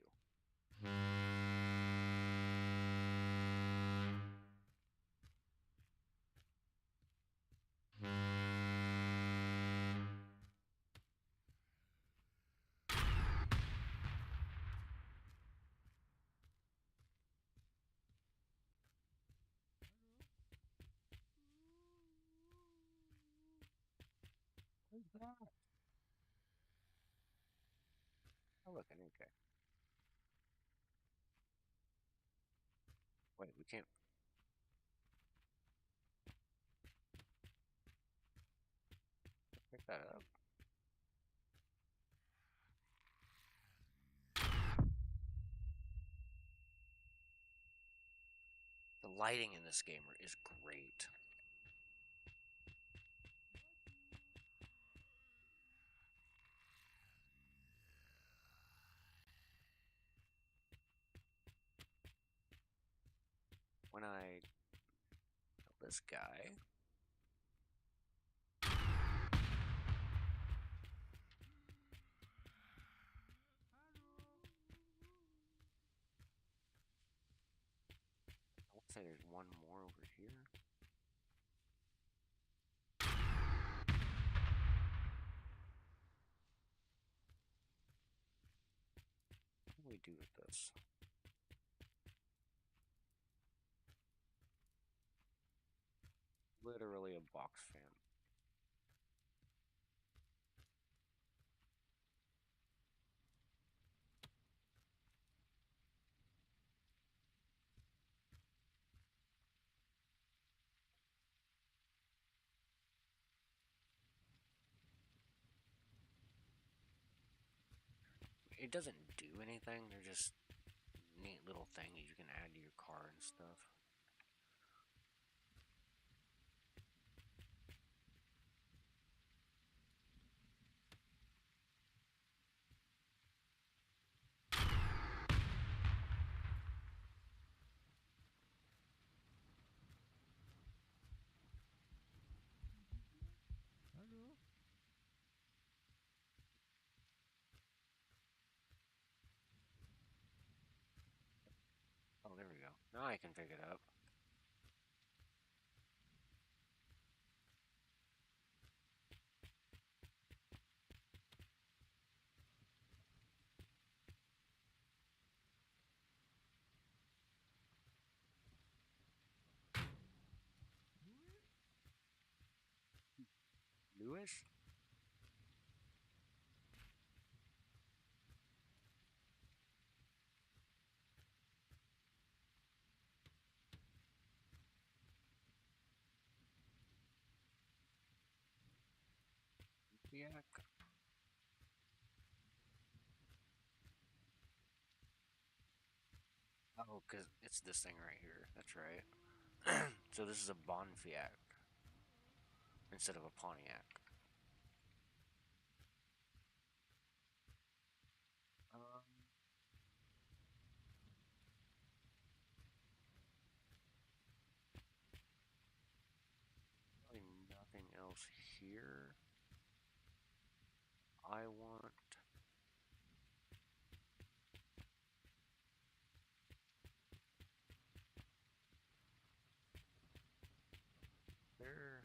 Speaker 1: What is that? Oh, look, an okay. Wait, we can't. Pick that up. The lighting in this game is great. When I kill this guy, I want to say there's one more over here. What do we do with this? Literally a box fan. It doesn't do anything, they're just neat little things you can add to your car and stuff. Oh, there we go. Now I can pick it up. Newish? Yeah. Oh, because it's this thing right here. That's right. So this is a Bonfiac instead of a Pontiac. Really nothing else here. I want. There.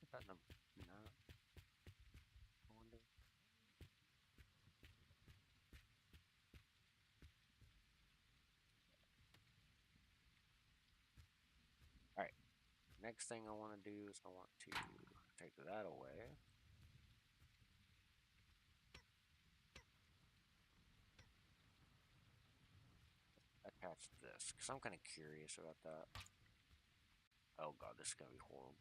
Speaker 1: Put that in a. No. I wonder. Alright. Next thing I want to do is I want to Take that away. Attach this, because I'm kind of curious about that. Oh god, this is gonna be horrible.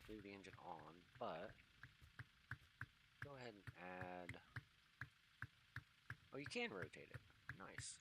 Speaker 1: Leave the engine on, but go ahead and add. Oh, you can rotate it. Nice.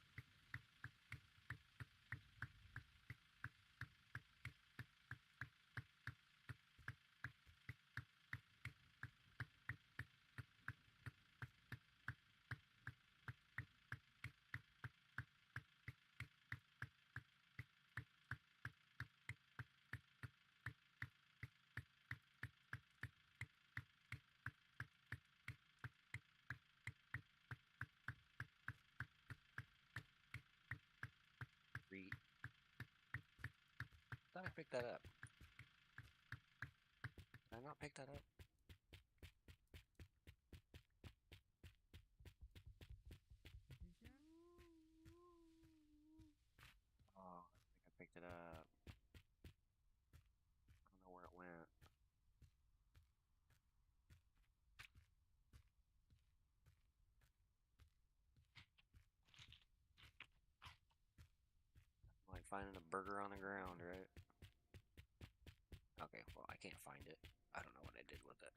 Speaker 1: Re. Thought I picked that up. Did I not pick that up? Oh, I think I picked it up. I don't know where it went. Like finding a burger on the ground, right? Okay, well, I can't find it. I don't know what I did with it.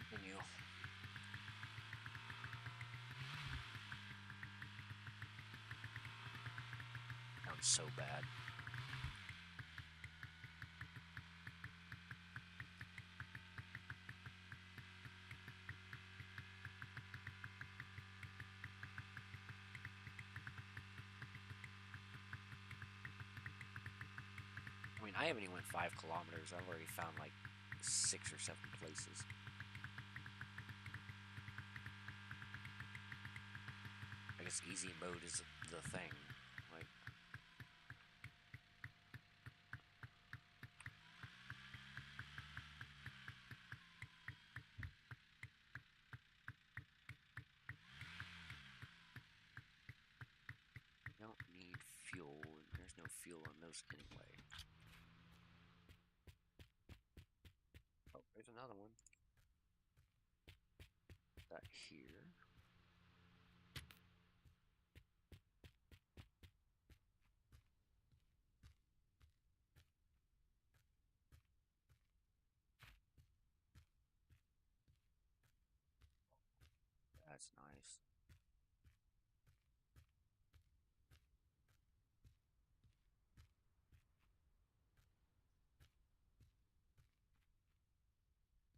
Speaker 1: Continue. Sounds so bad. I mean, I haven't even went 5 kilometers. I've already found like 6 or 7 places. I guess easy mode is the thing. Like, you don't need fuel, and there's no fuel on those anyway. Oh, there's another one. That here. That's nice.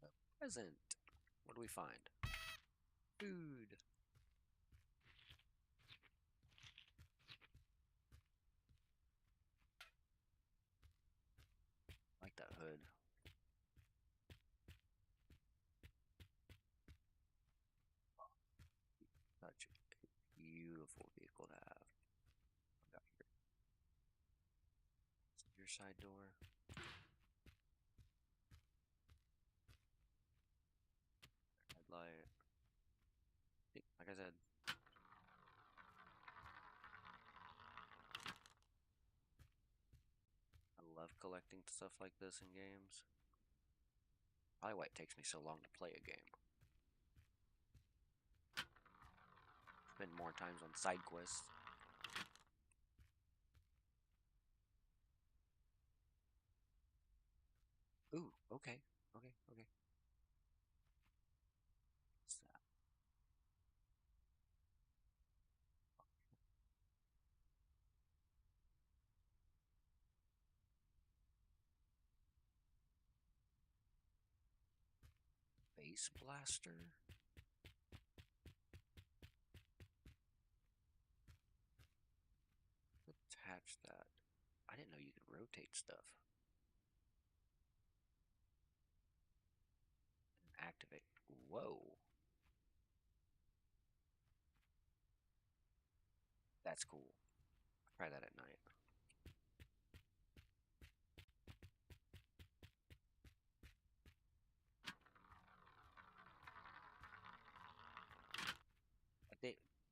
Speaker 1: A present. What do we find? Food. Like that hood. Such a beautiful vehicle to have. What got here? Your side door. Headlight. Like I said. I love collecting stuff like this in games. Probably why it takes me so long to play a game. Spend more times on side quests. Ooh, okay. Okay, okay. What's that? Base blaster? Attach that. I didn't know you could rotate stuff. And activate. Whoa. That's cool. Try that at night.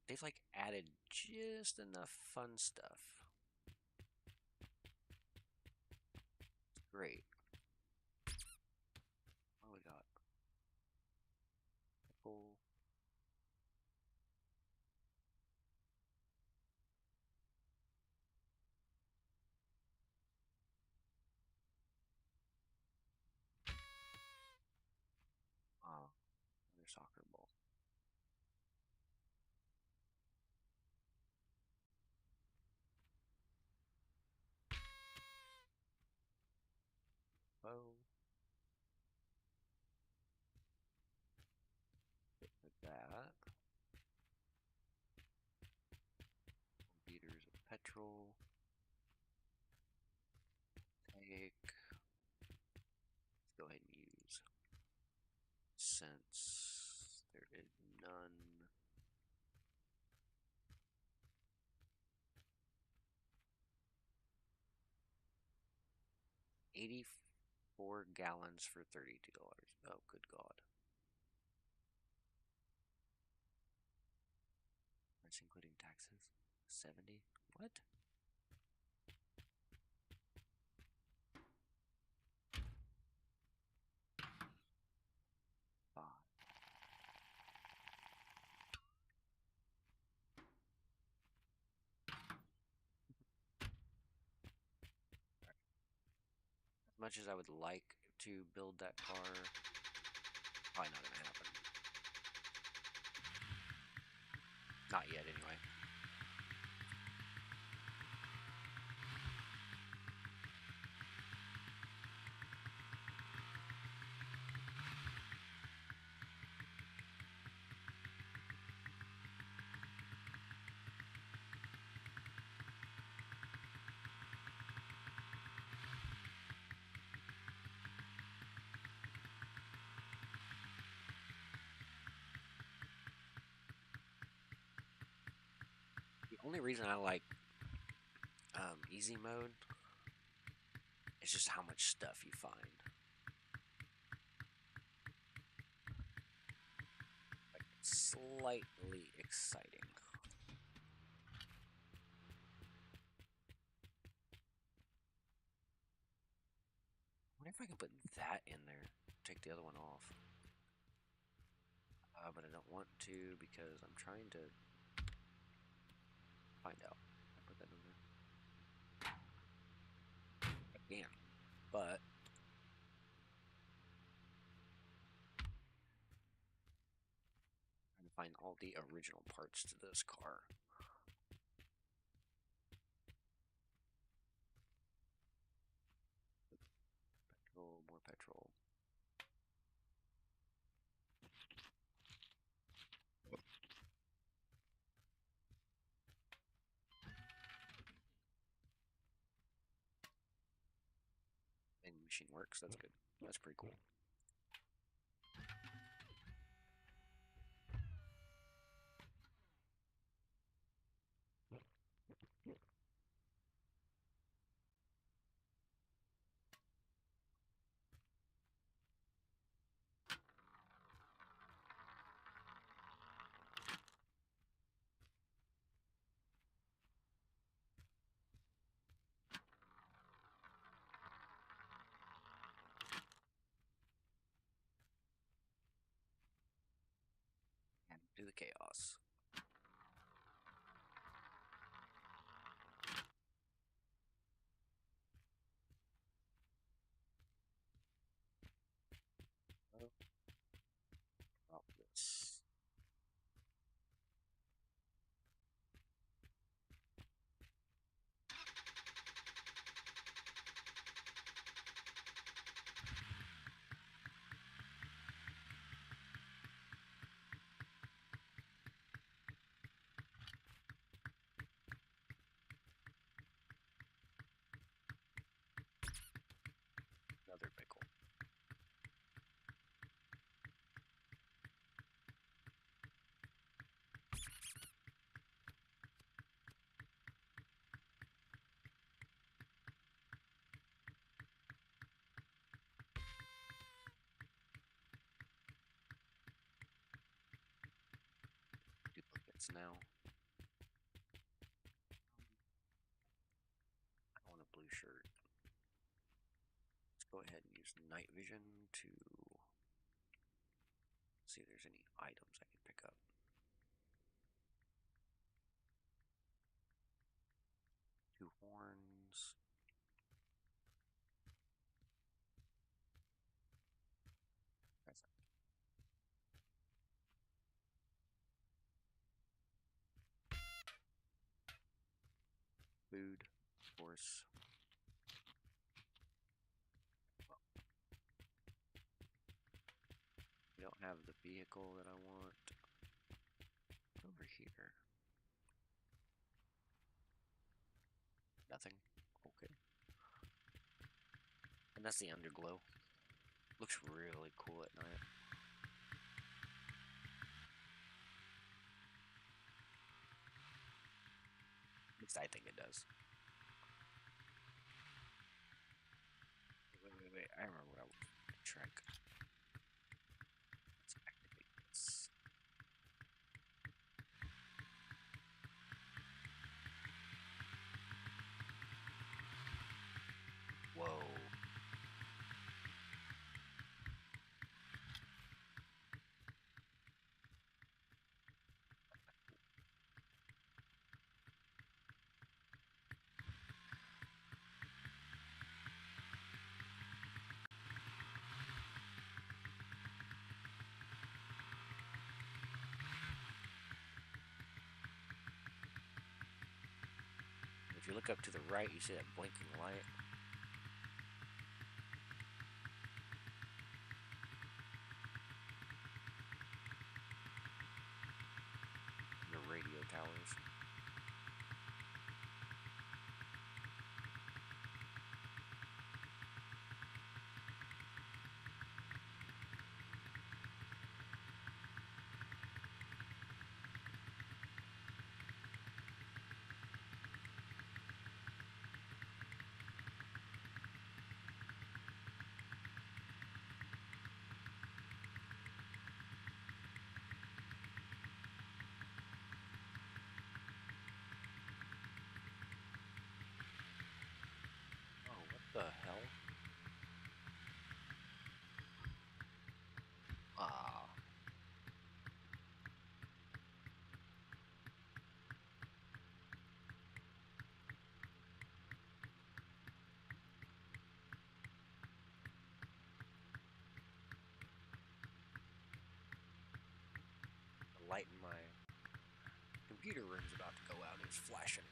Speaker 1: They've like added just enough fun stuff. Great. What do we got? Cool. Oh, another soccer ball. Oh. Get that. Liters of petrol. Take. Let's go ahead and use. Since there is none. $84 gallons for $32. Oh, good God. That's including taxes. 70? What? As much as I would like to build that car, probably not gonna happen. Not yet, anyway. The only reason I like easy mode is just how much stuff you find. Like, slightly exciting. I wonder if I can put that in there. Take the other one off. But I don't want to because I'm trying to find out. I put that in there. I can, but I'm trying to find all the original parts to this car. Petrol, more petrol. And machine works. That's good. That's pretty cool. And do the chaos. Drop this. lights now. I want a blue shirt. Let's go ahead and use night vision to see if there's any items I can pick up. Two horns. That's food, of course. Well, we don't have the vehicle that I want. Over here. Nothing. Okay. And that's the underglow. Looks really cool at night. At least I think it does. Wait. I remember what I was going to track. Let's activate this. Whoa. If you look up to the right, you see that blinking light. The radio towers. Oh, what the hell? Ah. The light in my computer room's about to go out. It's flashing.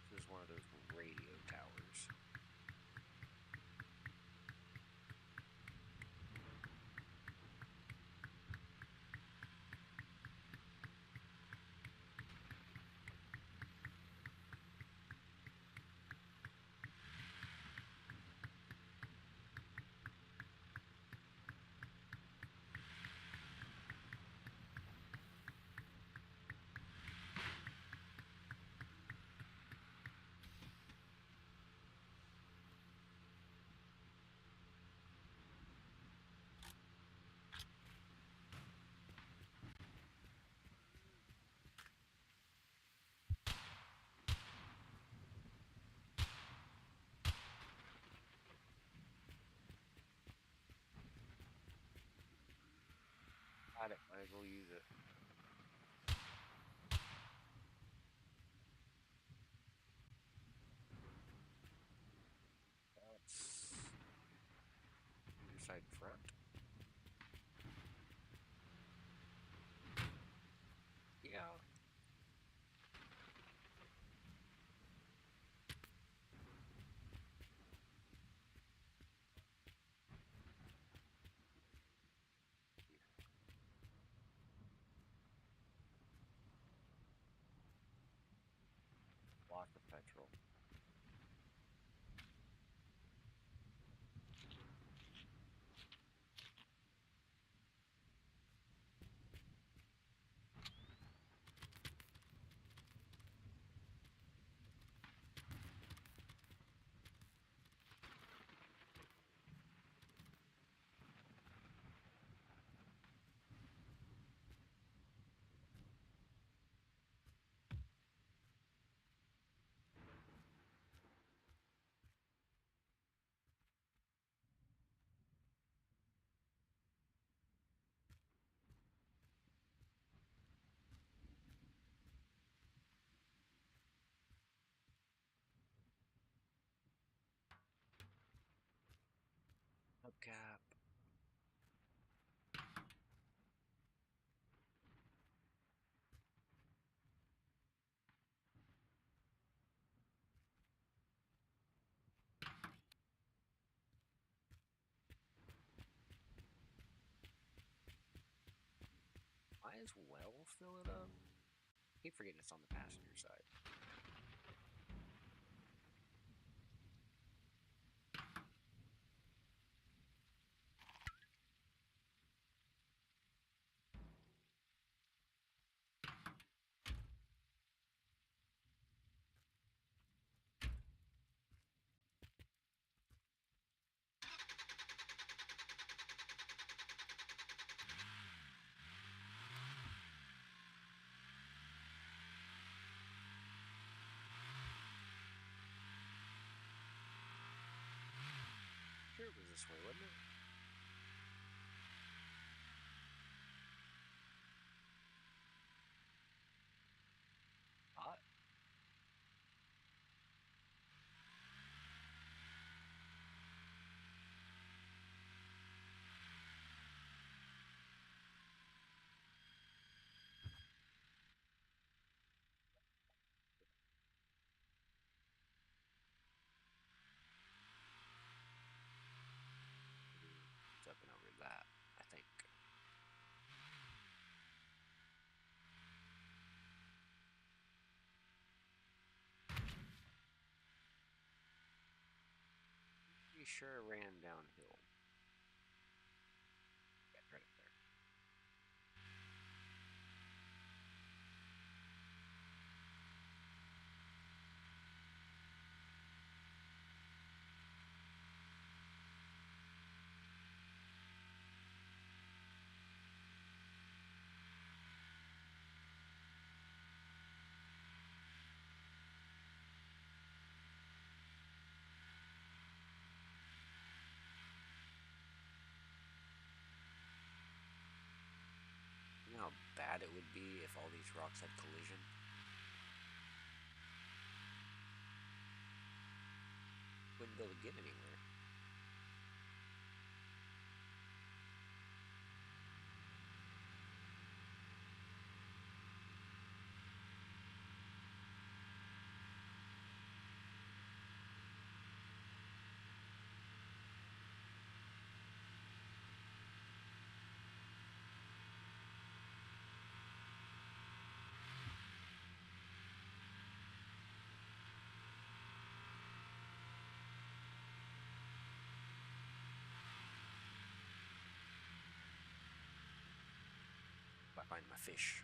Speaker 1: This is one of those radio towers. Got it. Might as well use it. That's your side front. Yeah. cap. Might as well fill it up. I keep forgetting it's on the passenger side. Sure it was this way, wasn't it? Hot. It's up and over that, I think. Pretty sure it ran downhill. Yeah, right up there. You know how bad it would be if all these rocks had collision? Wouldn't be able to get anywhere. If I find my fish.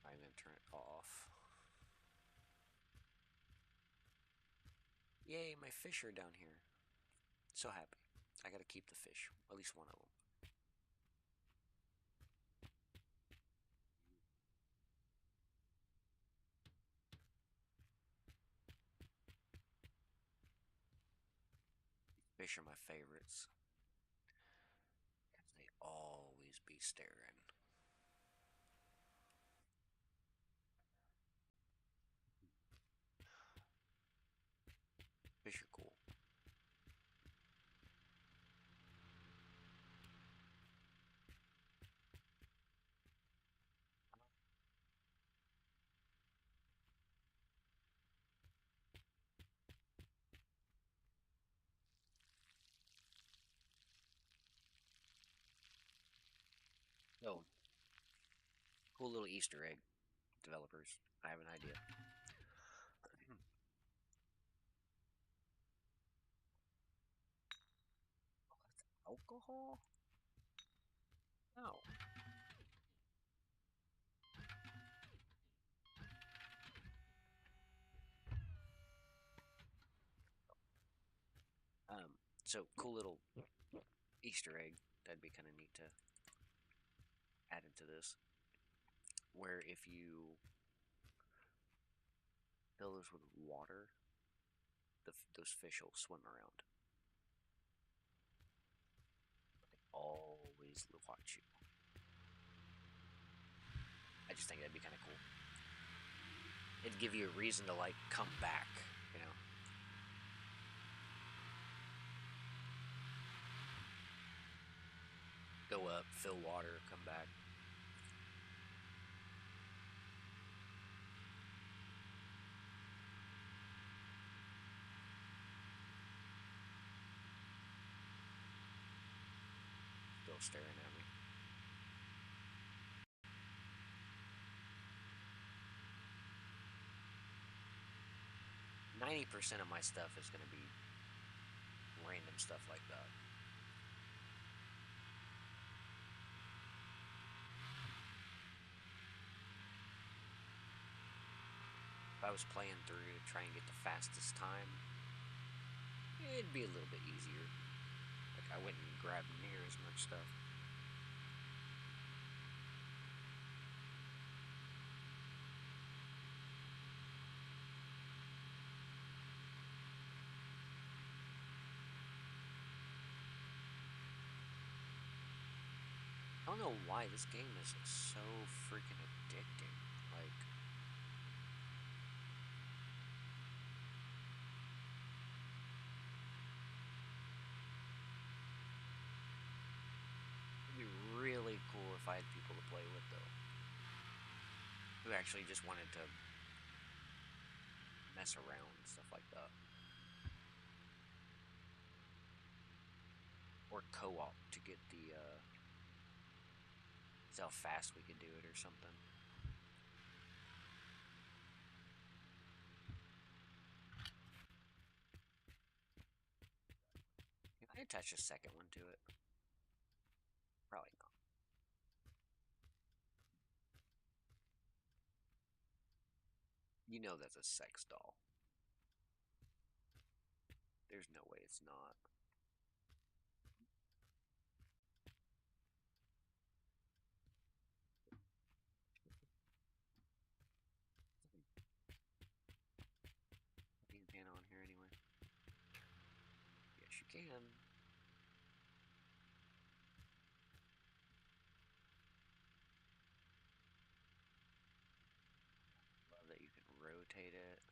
Speaker 1: I'm gonna turn it off. Yay, my fish are down here. So happy. I gotta keep the fish. At least one of them. Fish are my favorites. Because they always be staring. Fish are cool. Oh, cool little Easter egg, developers. I have an idea. Alcohol? No. So cool little Easter egg. That'd be kind of neat to added to this, where if you fill those with water, those fish will swim around. They always watch you. I just think that'd be kind of cool. It'd give you a reason to like come back, you know. Go up, fill water, come back. Still staring at me. 90% of my stuff is going to be random stuff like that. If I was playing through to try and get the fastest time, it'd be a little bit easier. Like, I wouldn't grab near as much stuff. I don't know why this game is so freaking addicting. Like, it'd be really cool if I had people to play with, though, who actually just wanted to mess around and stuff like that. Or co-op to get the, see how fast we could do it or something. Can I attach a second one to it? Probably not. You know that's a sex doll. There's no way it's not. Fucking pan on here anyway. Yes, you can. Love that you can rotate it.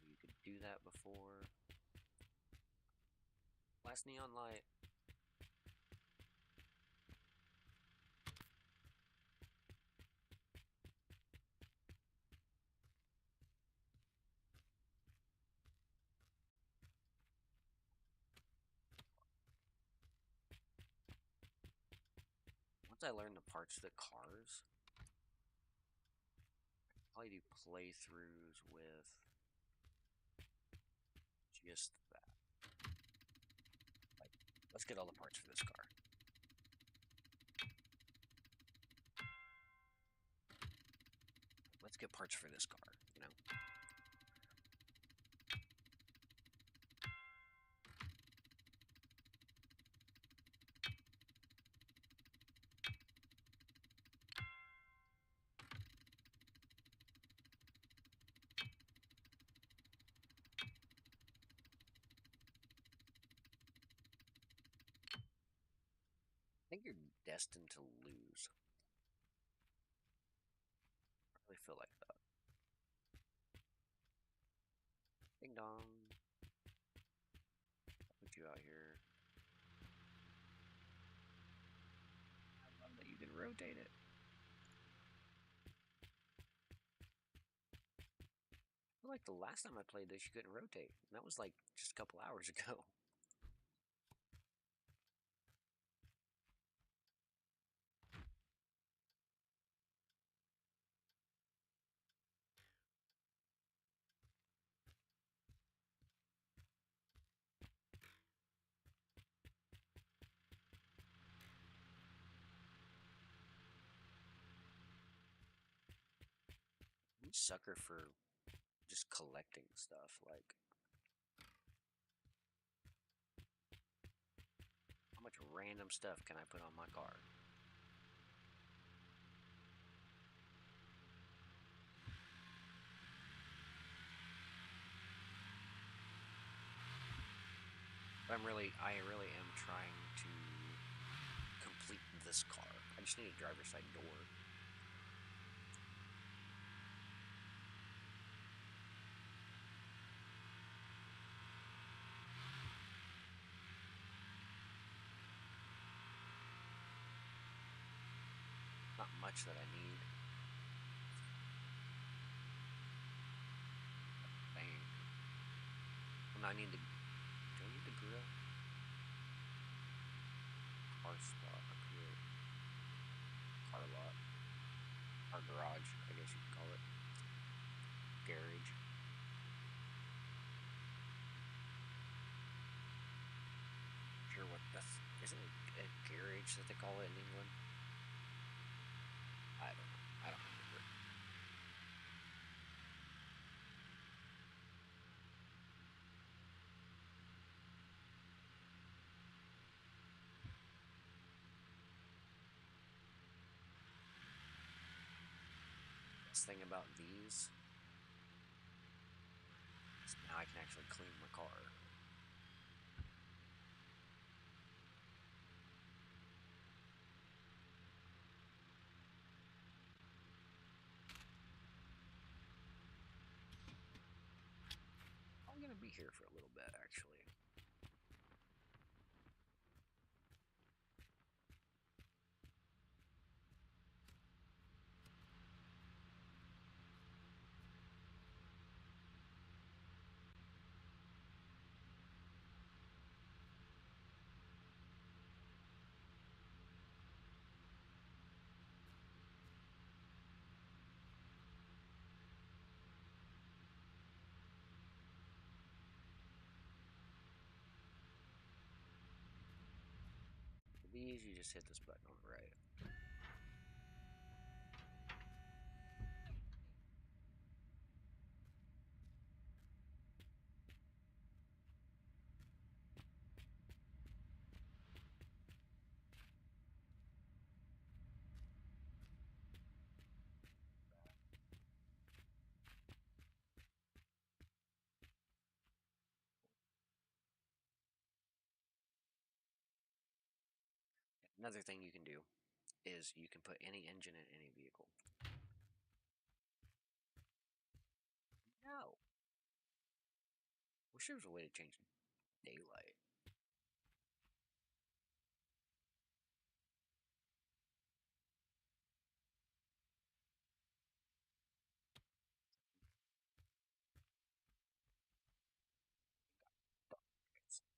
Speaker 1: You could do that before. Last neon light. Once I learn the parts of the cars, I'll probably do playthroughs with just that. Like, let's get all the parts for this car. Let's get parts for this car, you know? I think you're destined to lose. I really feel like that. Ding dong. I'll put you out here. I love that you can rotate it. I feel like the last time I played this, you couldn't rotate. And that was like just a couple hours ago. I'm a sucker for just collecting stuff. Like, how much random stuff can I put on my car? I really am trying to complete this car. I just need a driver's side door. Not much that I need. Dang. Well, I need to. Do I need the grill? Car spot up here. Car lot. Car garage, I guess you could call it. Garage. Sure what that's. Isn't it a garage that they call it in England? I don't know. I don't remember. Best thing about these is now I can actually clean my car. I'm gonna be here for a little bit, actually. For these, you just hit this button on the right. Another thing you can do is you can put any engine in any vehicle. No. Wish there was a way to change daylight.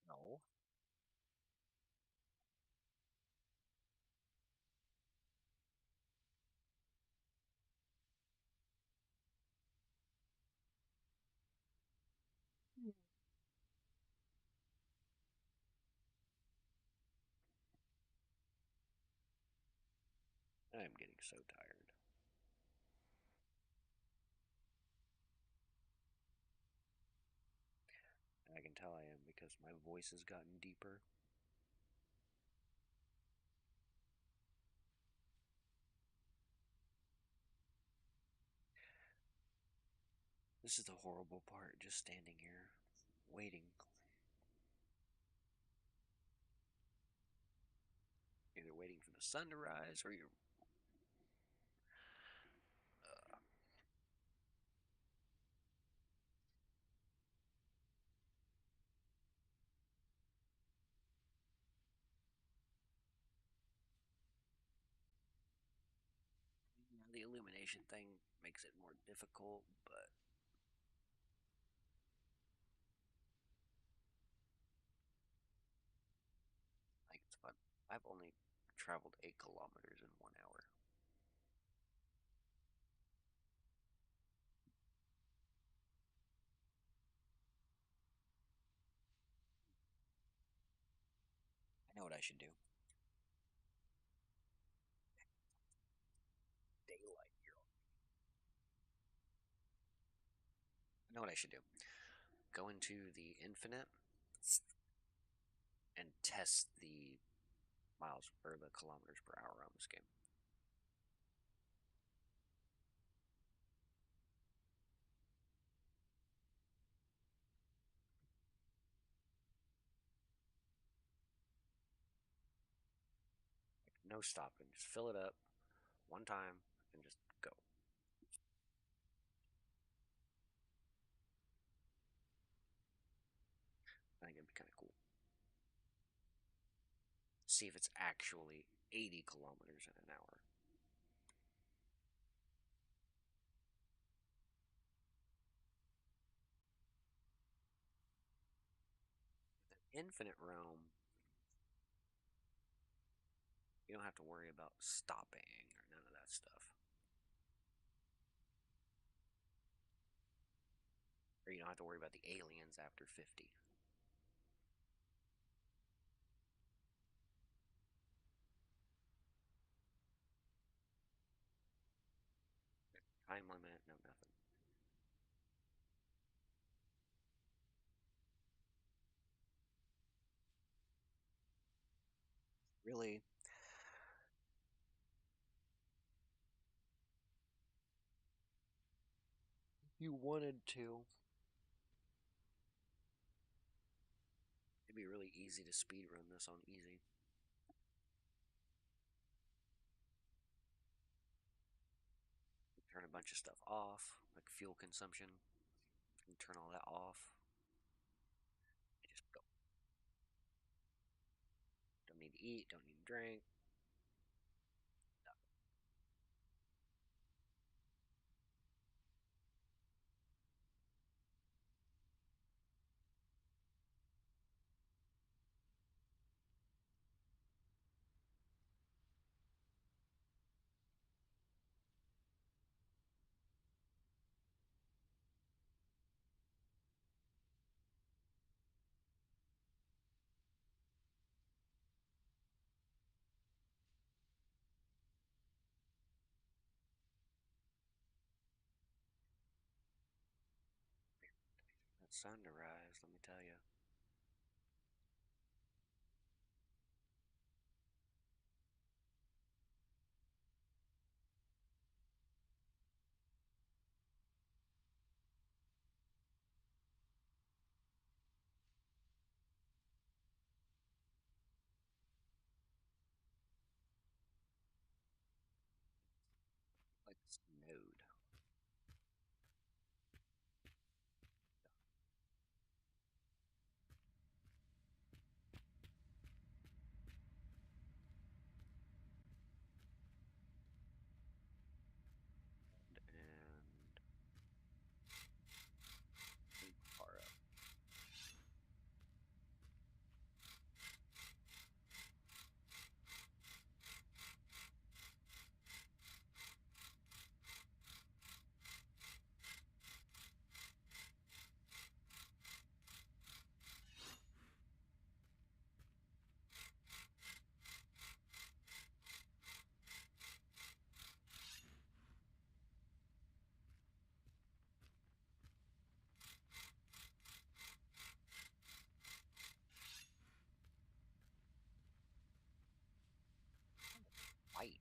Speaker 1: No. I'm getting so tired. And I can tell I am because my voice has gotten deeper. This is the horrible part, just standing here, waiting. Either waiting for the sun to rise or you're. The illumination thing makes it more difficult, but like it's fun. I've only traveled 8 kilometers in 1 hour. I know what I should do. Daylight here. I know what I should do. Go into the infinite and test the miles or the kilometers per hour on this game. No stopping. Just fill it up one time and just go. I think it'd be kind of cool. See if it's actually 80 kilometers in an hour. Infinite realm, you don't have to worry about stopping or none of that stuff. Or you don't have to worry about the aliens after 50. Time limit, no nothing. Really, if you wanted to, it'd be really easy to speed run this on easy. Turn a bunch of stuff off, like fuel consumption. You can turn all that off. And just go. Don't need to eat, don't need to drink. That sun to rise, let me tell you. Like snowed. And far up. White.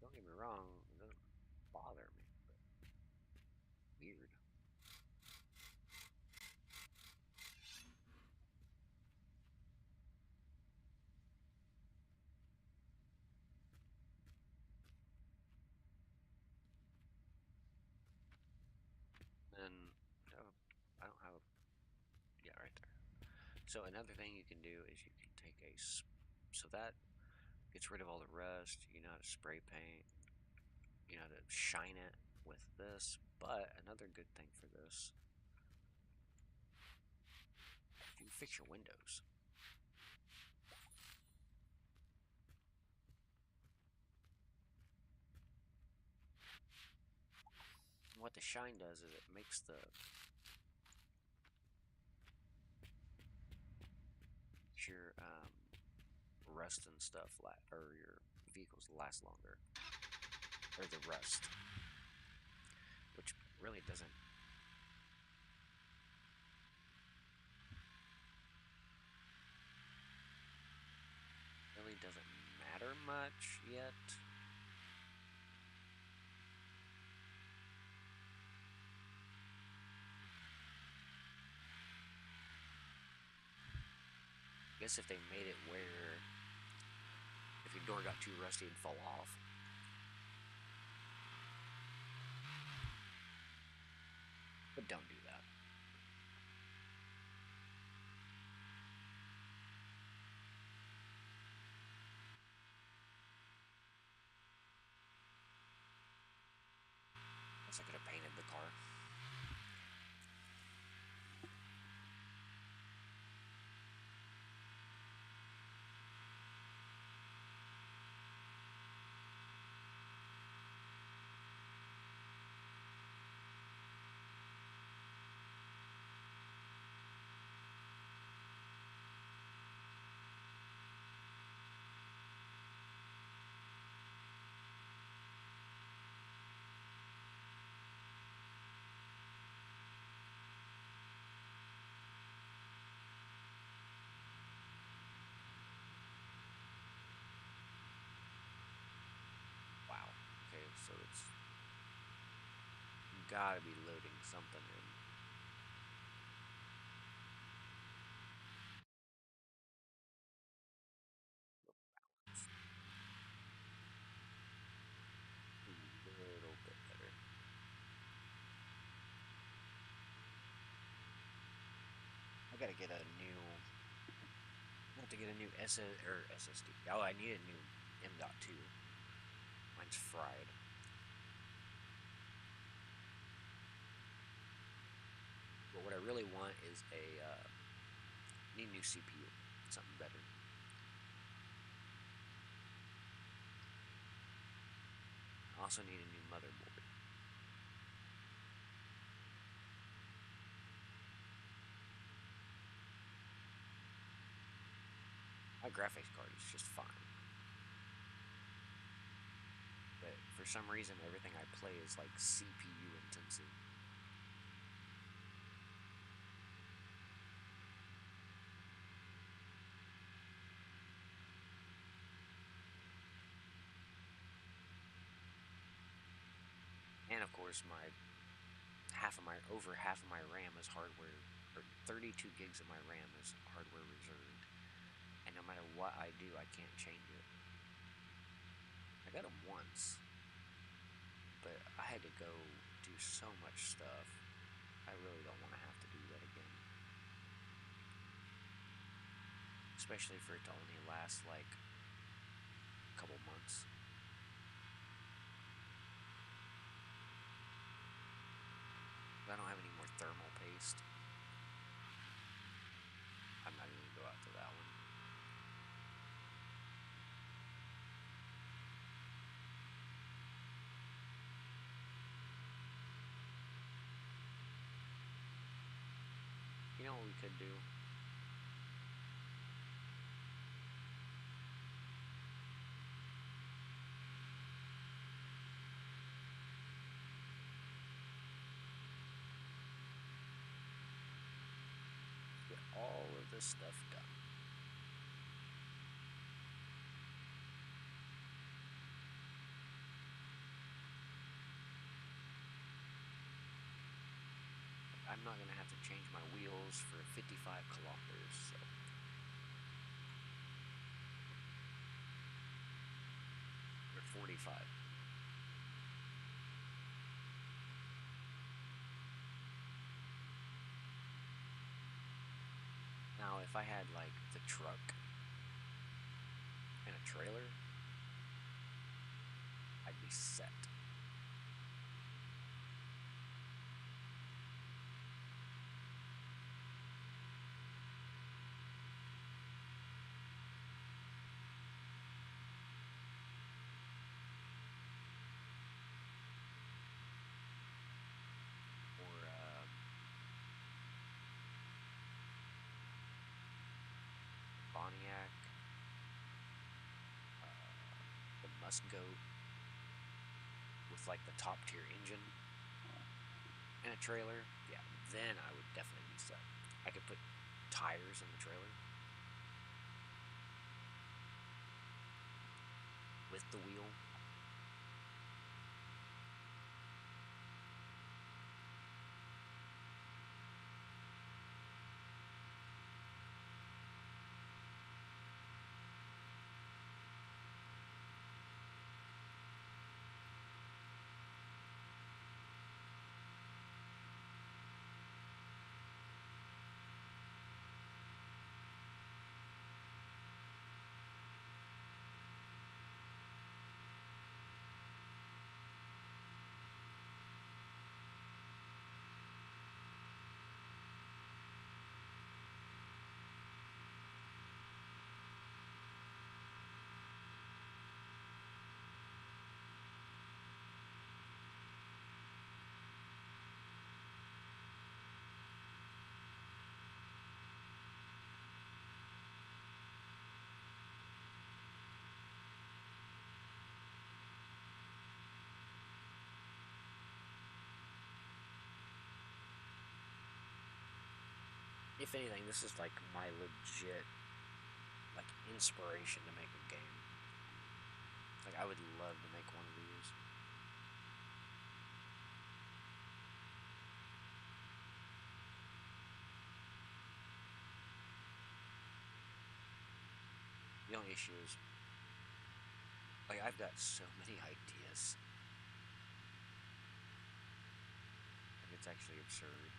Speaker 1: Don't get me wrong, it doesn't bother me, but weird. And I don't have a, yeah, right there. So another thing you can do is you can take so that gets rid of all the rust. You know how to spray paint. You know how to shine it with this. But another good thing for this, you can fix your windows. And what the shine does is it makes your rust and stuff or your vehicles last longer, or the rust, which really doesn't matter much yet. guess if they made it where if your door got too rusty, it'd fall off. But don't do that. Guess I could have painted the car. Wow. Okay, so it's gotta be loading something in. A little bit better. I gotta get a new. I have to get a new SSD. Oh, I need a new M.2. Mine's fried. But what I really want is need a new CPU, something better. I also need a new motherboard. My graphics card is just fine. But for some reason, everything I play is like CPU intensive. And of course, over half of my RAM is hardware, or 32 gigs of my RAM is hardware reserved. And no matter what I do, I can't change it. I got them once, but I had to go do so much stuff. I really don't want to have to do that again. Especially for it to only last like a couple months. I don't have any more thermal paste. I'm not even gonna go out to that one. You know what we could do? Get all of this stuff done. I'm not gonna have to change my wheels for 55 kilometers, so. Or 45. Now, if I had like the truck and a trailer, I'd be set. Or Pontiac, the Musco with like the top tier engine and a trailer, yeah, then I would definitely be set. I could put tires in the trailer with the wheel. if anything, this is like my legit like inspiration to make a game. Like I would love to make one of these. The only issue is like I've got so many ideas. Like it's actually absurd.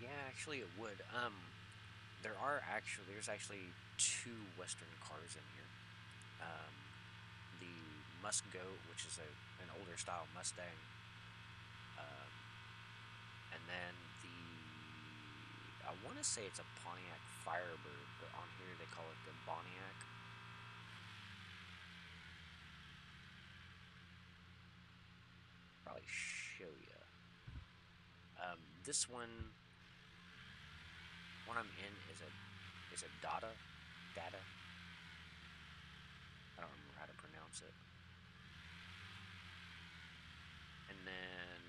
Speaker 1: Yeah, actually it would. There's actually two Western cars in here. Um, the Musk Goat, which is an older style Mustang, um, and then I want to say it's a Pontiac Firebird, but on here they call it the Pontiac. Probably show you. This one I'm in is a Data. I don't remember how to pronounce it. And then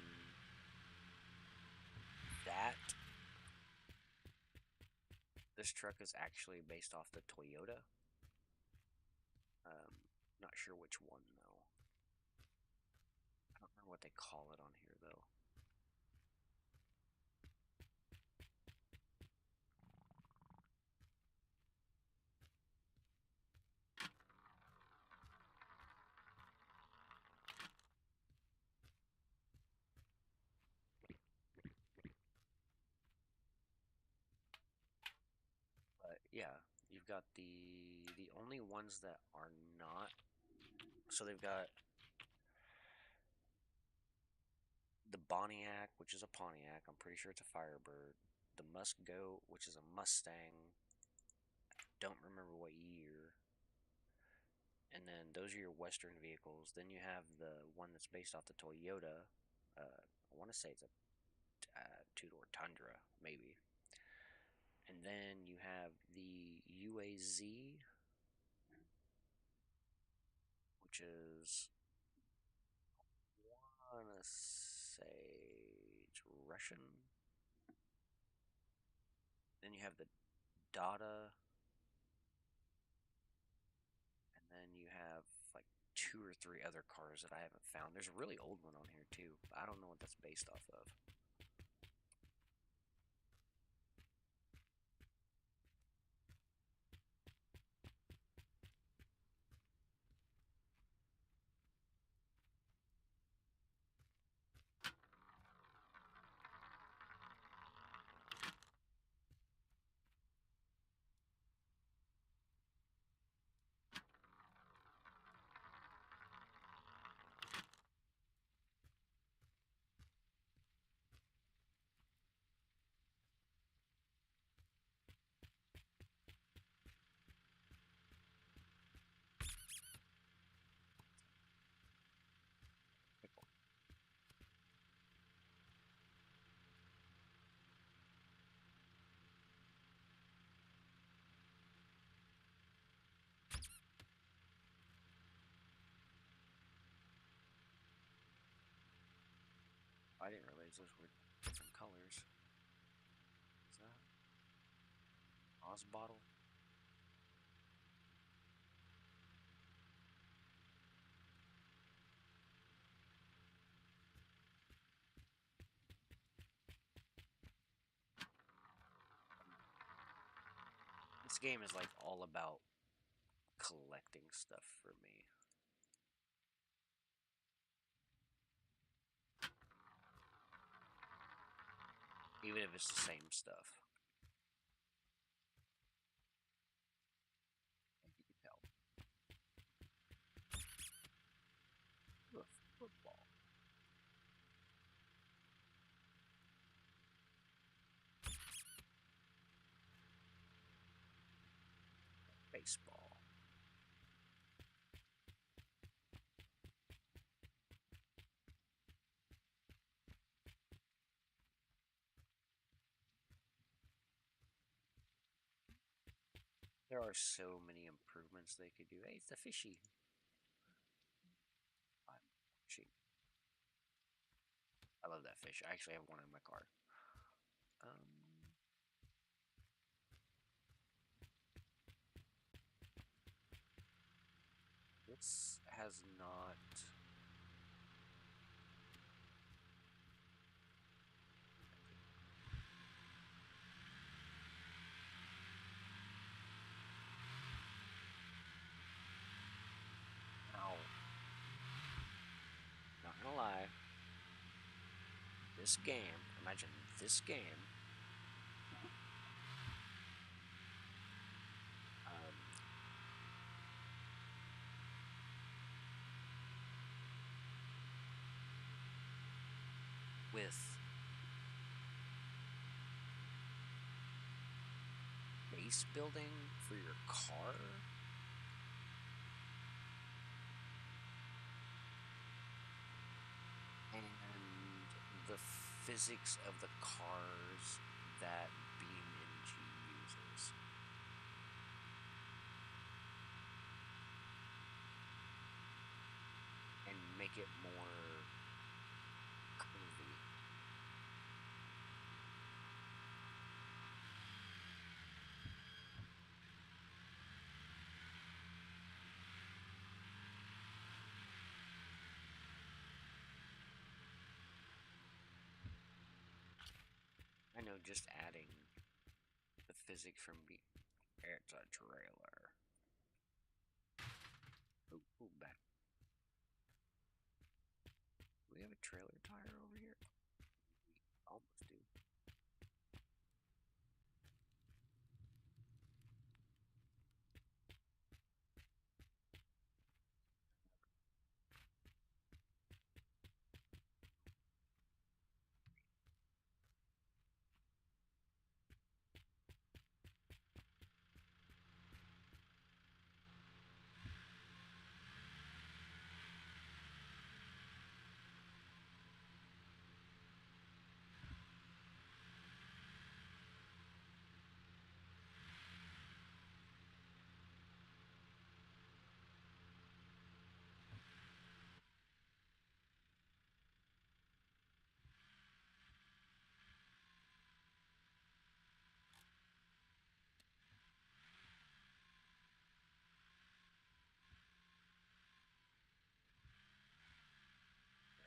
Speaker 1: that this truck is actually based off the Toyota. Not sure which one though. I don't remember what they call it on here though. But yeah, you've got the only ones that are not. So they've got the Pontiac, which is a Pontiac. I'm pretty sure it's a Firebird. The Musk Goat, which is a Mustang. Don't remember what year. And then those are your Western vehicles. Then you have the one that's based off the Toyota. I want to say it's a two-door Tundra, maybe. And then you have the UAZ, which is I want to say it's Russian. Then you have the Dada, and then you have like two or three other cars that I haven't found. There's a really old one on here too, but I don't know what that's based off of. I didn't realize those were different colors. Is that Oz bottle? This game is like all about collecting stuff for me. Even if it's the same stuff. You can tell. Ooh, football. baseball. There are so many improvements they could do. Hey, it's the fishy. I'm watching. I love that fish. I actually have one in my car. This has not. Ow. Not gonna lie. This game, imagine this game. With base building for your car. And the physics of the cars that BeamNG uses. And make it more curvy. I know, just adding the physics from it's a trailer. Ooh, back. Do we have a trailer tire over here? We almost do.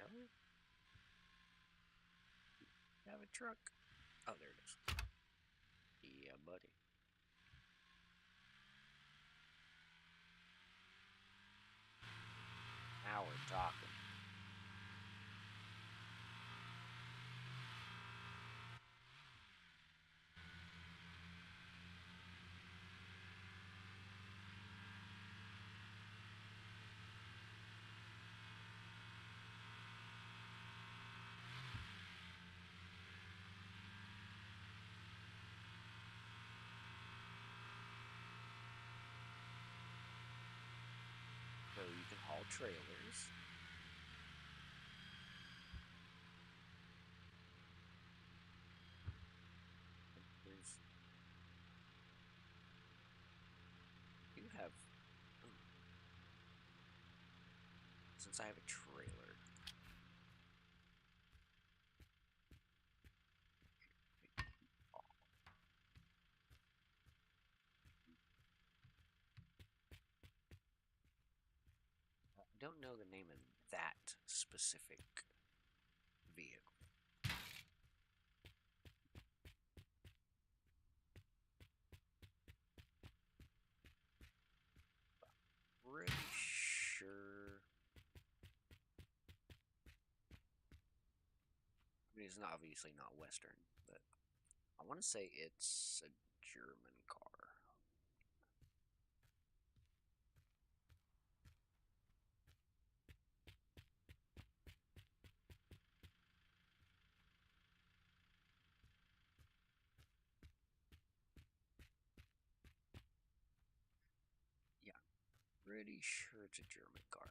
Speaker 1: Really? You have a truck? Oh, there it is. Yeah, buddy. Now we're talking. So you can haul trailers. There's. You have. Since I have a trailer. I don't know the name of that specific vehicle. Pretty sure. I mean, it's not obviously not Western, but I want to say it's a German car. Pretty sure it's a German car.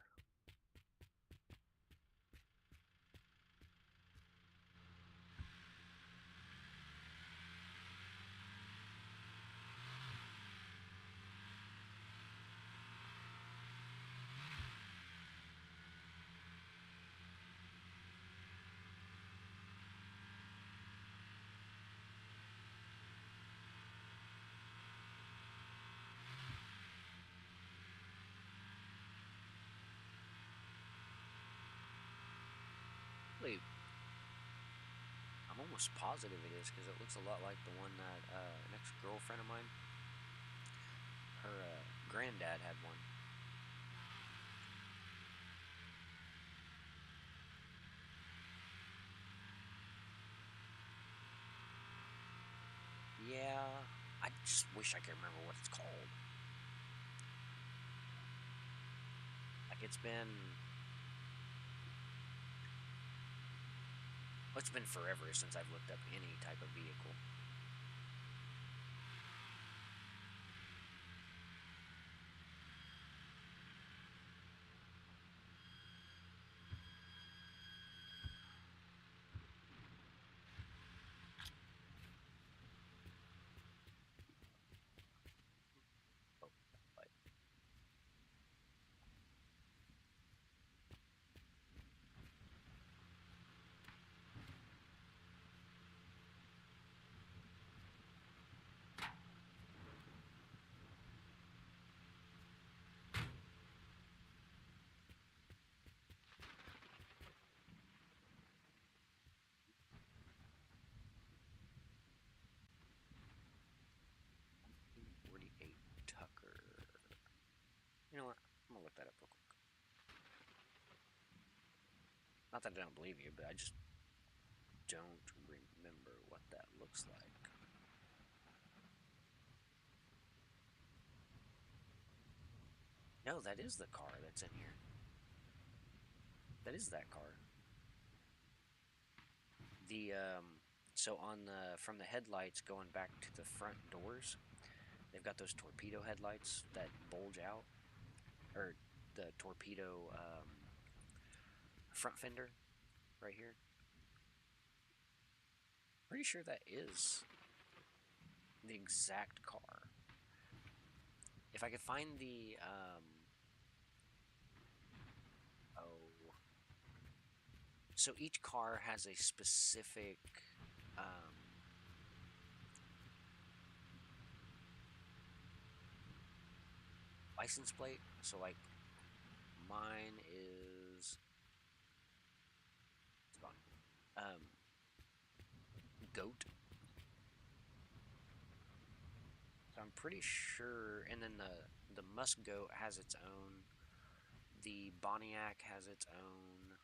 Speaker 1: Wait, I'm almost positive it is because it looks a lot like the one that an ex-girlfriend of mine, her granddad had one. Yeah, I just wish I could remember what it's called. Like it's been forever since I've looked up any type of vehicle. Oh, but 48 Tucker. You know what? I'm gonna look that up real quick. Not that I don't believe you, but I just don't remember what that looks like. No, that is the car that's in here. That is that car. The so on the from the headlights going back to the front doors, they've got those torpedo headlights that bulge out, or the torpedo front fender right here. Pretty sure that is the exact car. If I could find the oh, so each car has a specific license plate. So like mine is it's gone. Goat. So I'm pretty sure, and then the Musk Goat has its own. The Pontiac has its own.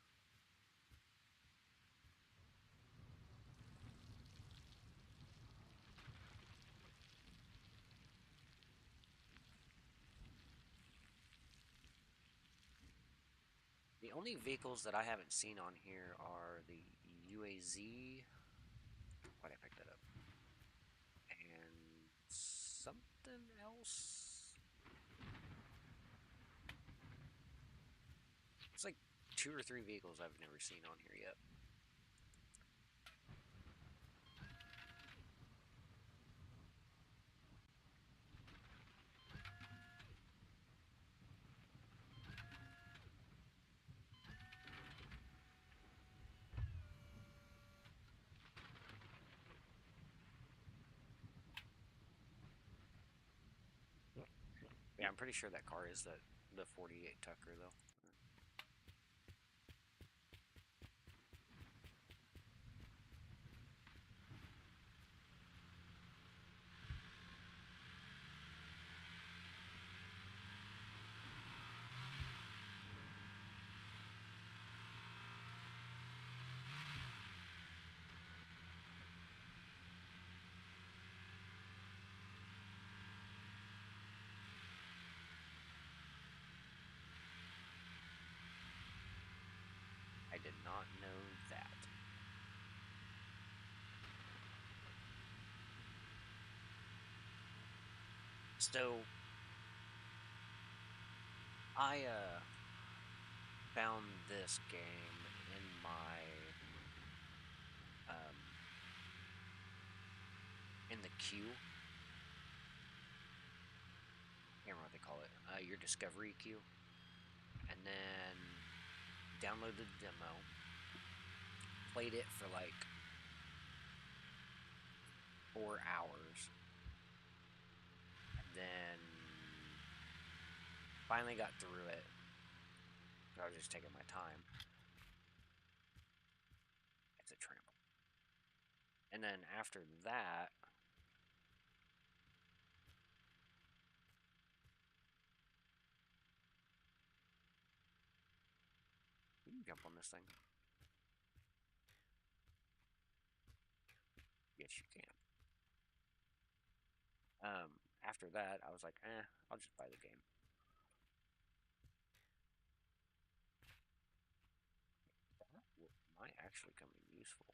Speaker 1: The only vehicles that I haven't seen on here are the UAZ. Why'd I pick that up? And something else. It's like 2 or 3 vehicles I've never seen on here yet. Yeah, I'm pretty sure that car is the 48 Tucker though. I did not know that. So I found this game in my um, in the queue. I can't remember what they call it. Your discovery queue, and then downloaded the demo, played it for like 4 hours, and then finally got through it. I was just taking my time. It's a trample. And then after that, you can jump on this thing. Yes, you can. After that, I was like, I'll just buy the game. That might actually come in useful.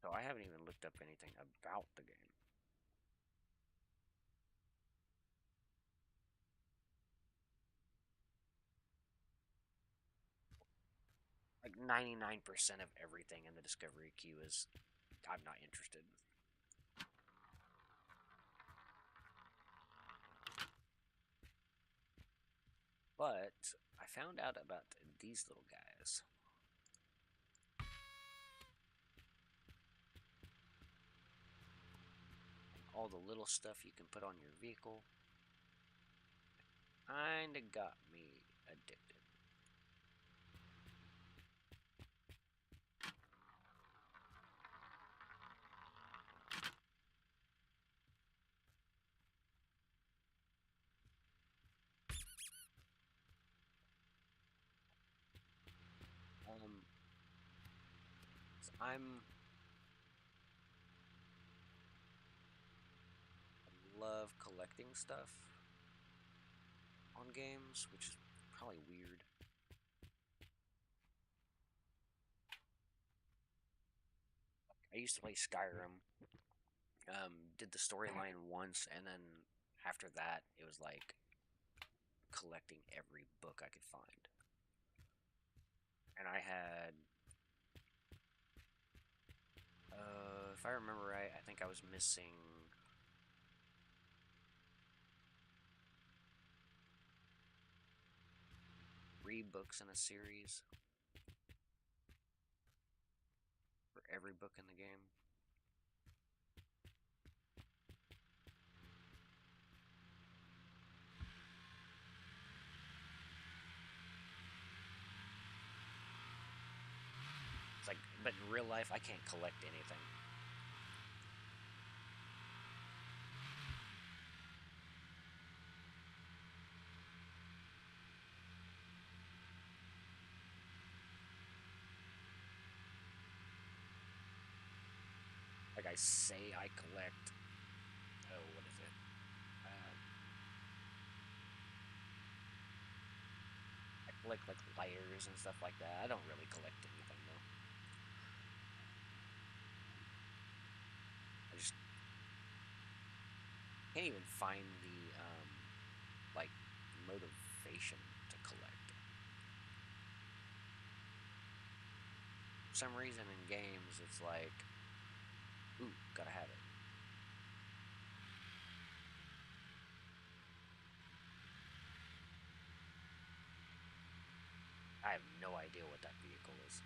Speaker 1: So I haven't even looked up anything about the game. Like 99% of everything in the discovery queue is, I'm not interested. But I found out about these little guys. And all the little stuff you can put on your vehicle. Kinda got me addicted. I'm I love collecting stuff on games, which is probably weird. I used to play Skyrim. Did the storyline once, and then after that, it was like collecting every book I could find. And I had, if I remember right, I think I was missing 3 books in a series for every book in the game. It's like, but in real life, I can't collect anything. Like I say, I collect. Oh, what is it? I collect like lighters and stuff like that. I don't really collect anything though. I just can't even find the like motivation to collect. For some reason in games, it's like, ooh, gotta have it. I have no idea what that vehicle is.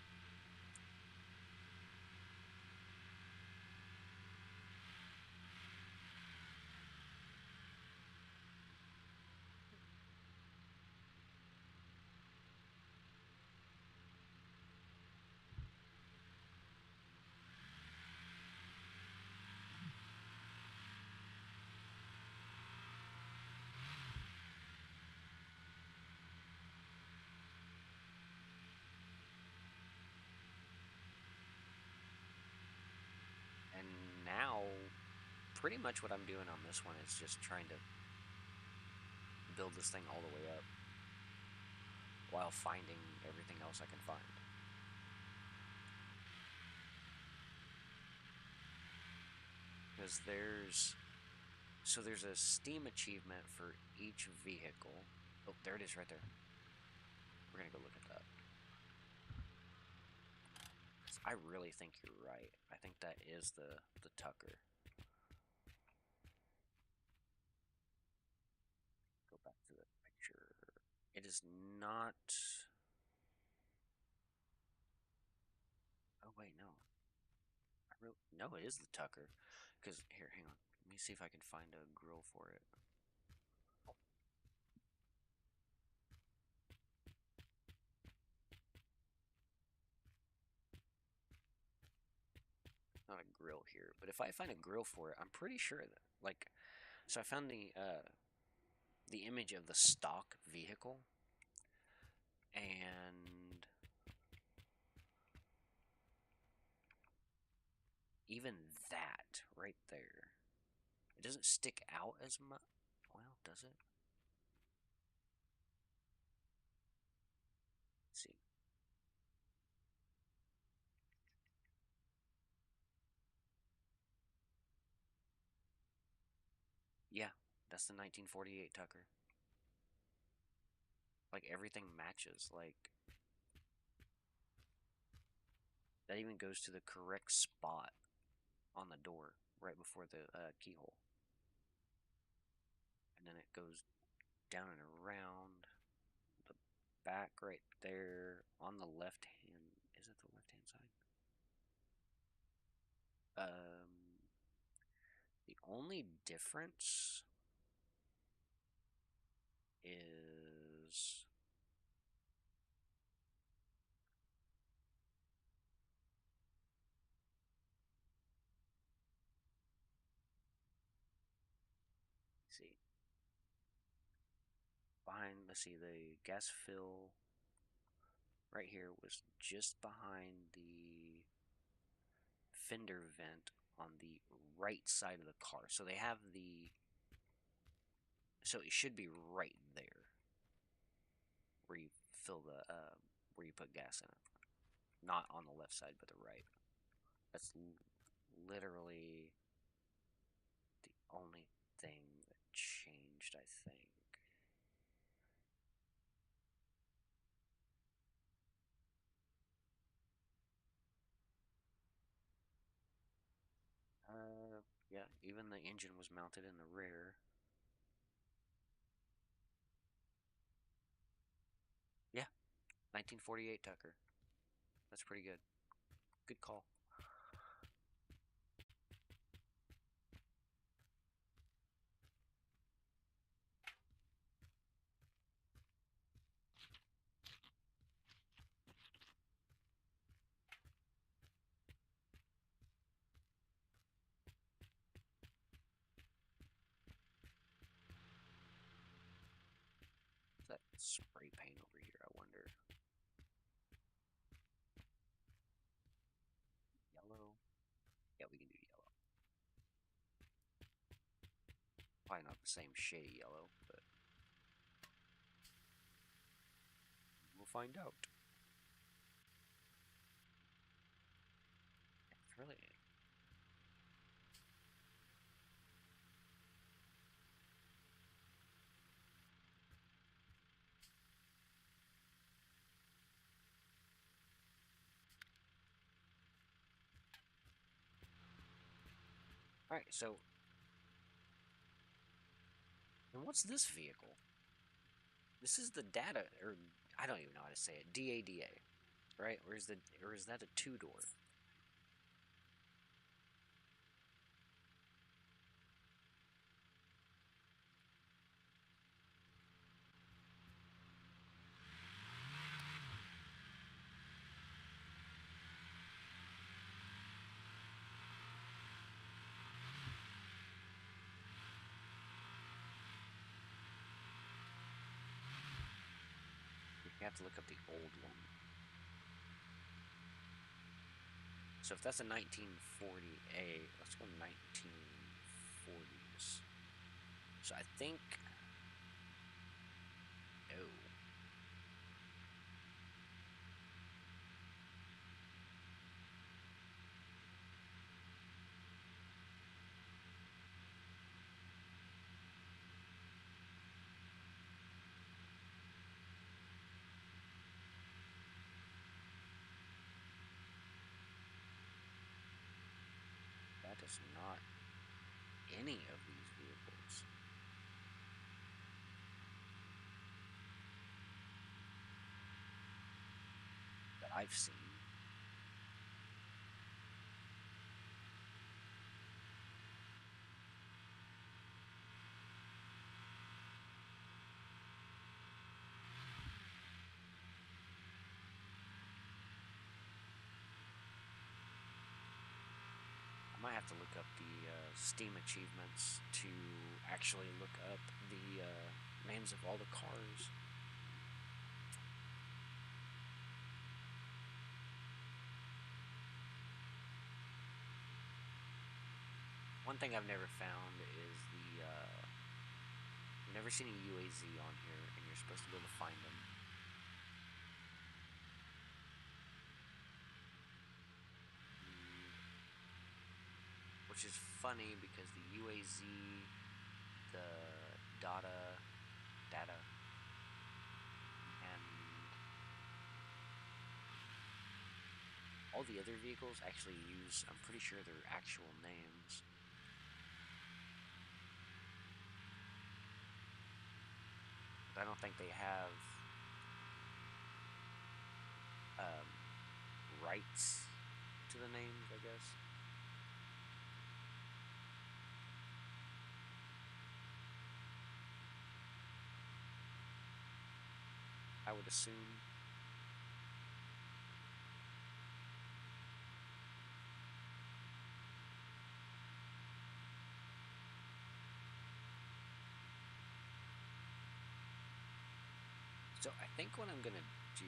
Speaker 1: And now, pretty much what I'm doing on this one is just trying to build this thing all the way up. while finding everything else I can find. Because there's a Steam achievement for each vehicle. Oh, there it is right there. We're gonna go look at that. I really think you're right. I think that is the Tucker. Go back to the picture. It is not. Oh wait, no. No, it is the Tucker. Because here, hang on. Let me see if I can find a grill for it. Not a grill here, but if I find a grill for it, I'm pretty sure that like. So I found the image of the stock vehicle, and even that right there, it doesn't stick out as much. Well, does it? Let's see. Yeah, that's the 1948 Tucker. Like everything matches. Like that even goes to the correct spot on the door right before the keyhole, and then it goes down and around the back right there on the left hand. Is it the left hand side? The only difference is see behind. Let's see, the gas fill right here was just behind the fender vent on the right side of the car. So they have so it should be right there where you fill where you put gas in it. Not on the left side, but the right. That's literally the only thing that changed, I think. Yeah, even the engine was mounted in the rear. Yeah, 1948 Tucker. That's pretty good. Good call. What's that spray paint over here, I wonder? Yellow? Yeah, we can do yellow. Probably not the same shade yellow, but we'll find out. It's really. Alright, so. And what's this vehicle? This is the data, or I don't even know how to say it. DADA, right? Or is that a two-door? You have to look up the old one. So if that's a 1940A, let's go 1940s. So I think. Oh. that is not any of these vehicles that I've seen. I might have to look up the Steam achievements to actually look up the names of all the cars. One thing I've never found is I've never seen a UAZ on here, and you're supposed to be able to find them. Which is funny because the UAZ, the data, and all the other vehicles actually use, I'm pretty sure, their actual names. But I don't think they have rights to the names, I guess. I would assume. So I think what I'm gonna do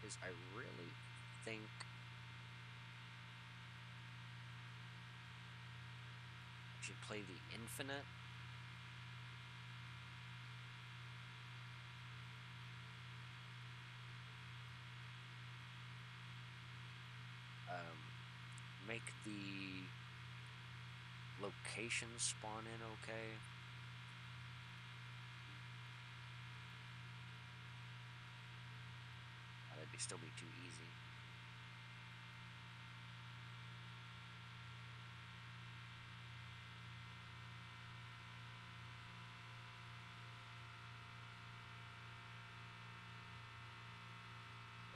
Speaker 1: is I really think I should play the Infinite. Make the location spawn in okay. That'd still be too easy.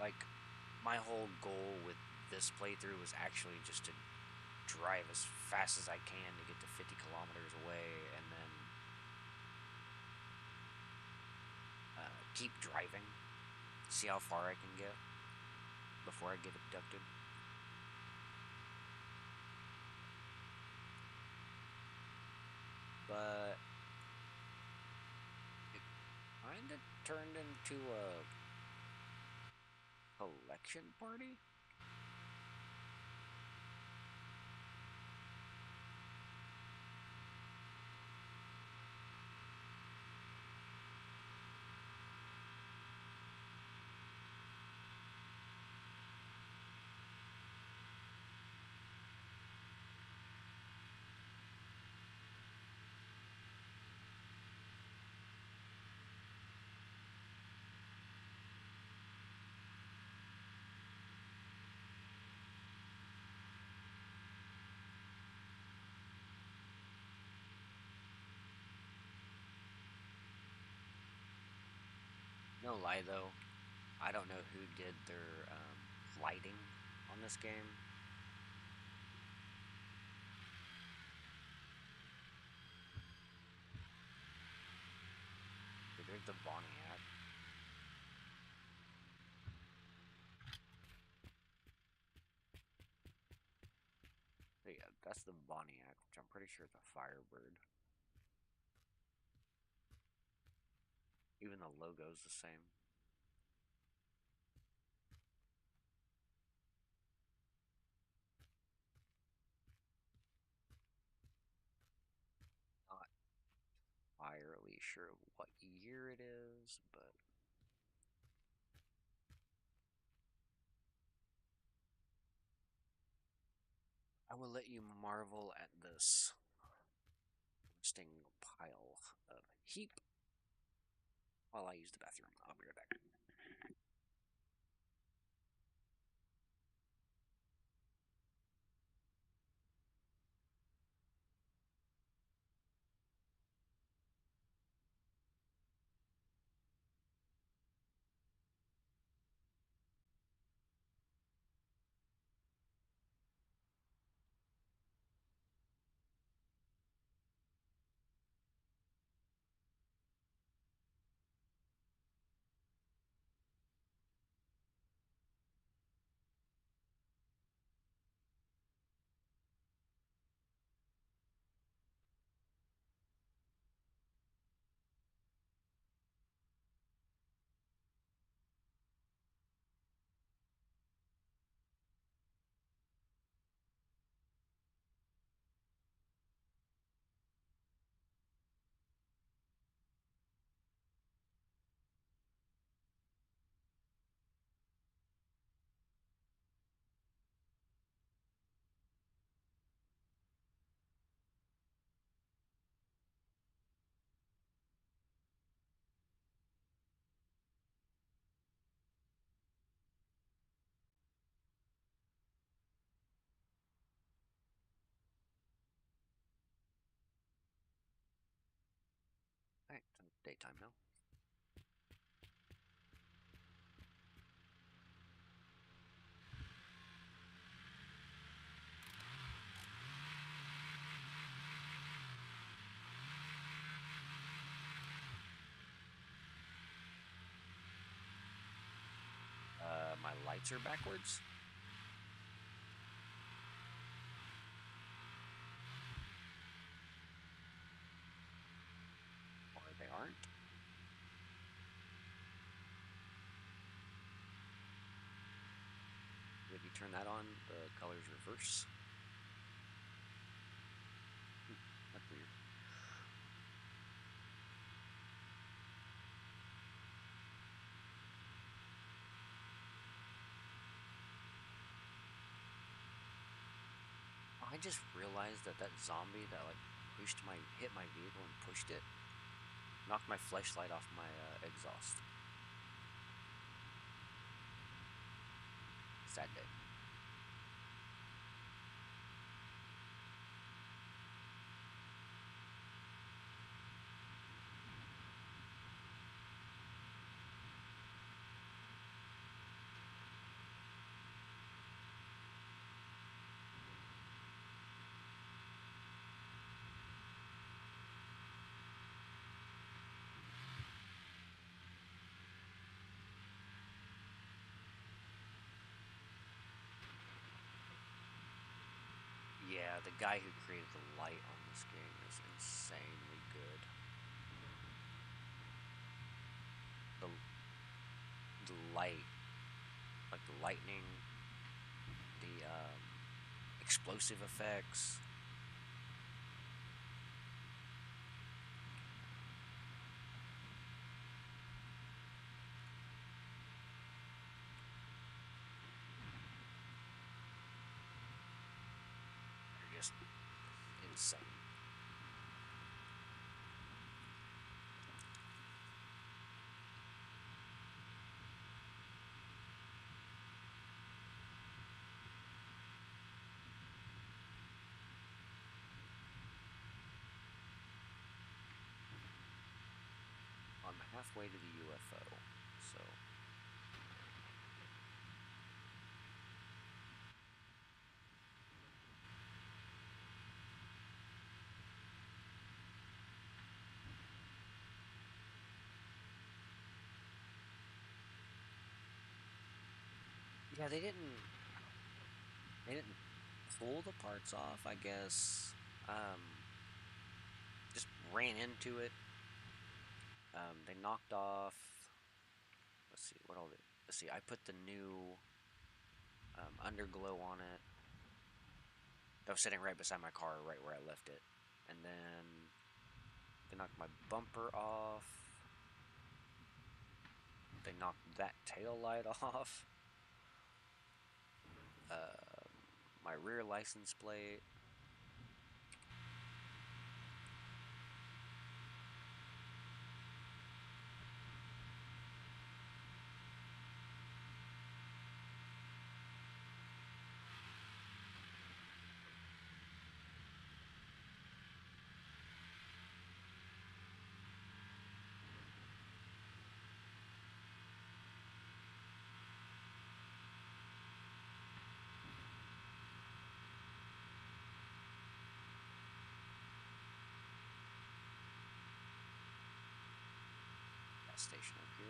Speaker 1: Like, my whole goal with this playthrough was actually just to drive as fast as I can to get to 50 kilometers away, and then keep driving, see how far I can get before I get abducted. But it kind of turned into a collection party. No lie though, I don't know who did their lighting on this game. There's the Boniac. Yeah, that's the Boniac, which I'm pretty sure is a Firebird. Even the logo's the same. Not entirely sure what year it is, but I will let you marvel at this interesting pile of heap while I use the bathroom. I'll be right back. Daytime now. My lights are backwards. Or they aren't. If you turn that on, the colors reverse. That's weird. I just realized that that zombie that like hit my vehicle and pushed it, knocked my flashlight off my exhaust. Sad day. Yeah, the guy who created the light on this game is insanely good. The light, like the lightning, the explosive effects. They're just insane. I'm halfway to the UFO, so yeah, they didn't pull the parts off, I guess. Um, just ran into it. They knocked off. Let's see what all. Let's see. I put the new underglow on it. That was sitting right beside my car, right where I left it. And then they knocked my bumper off. They knocked that tail light off. My rear license plate. Gas station up here.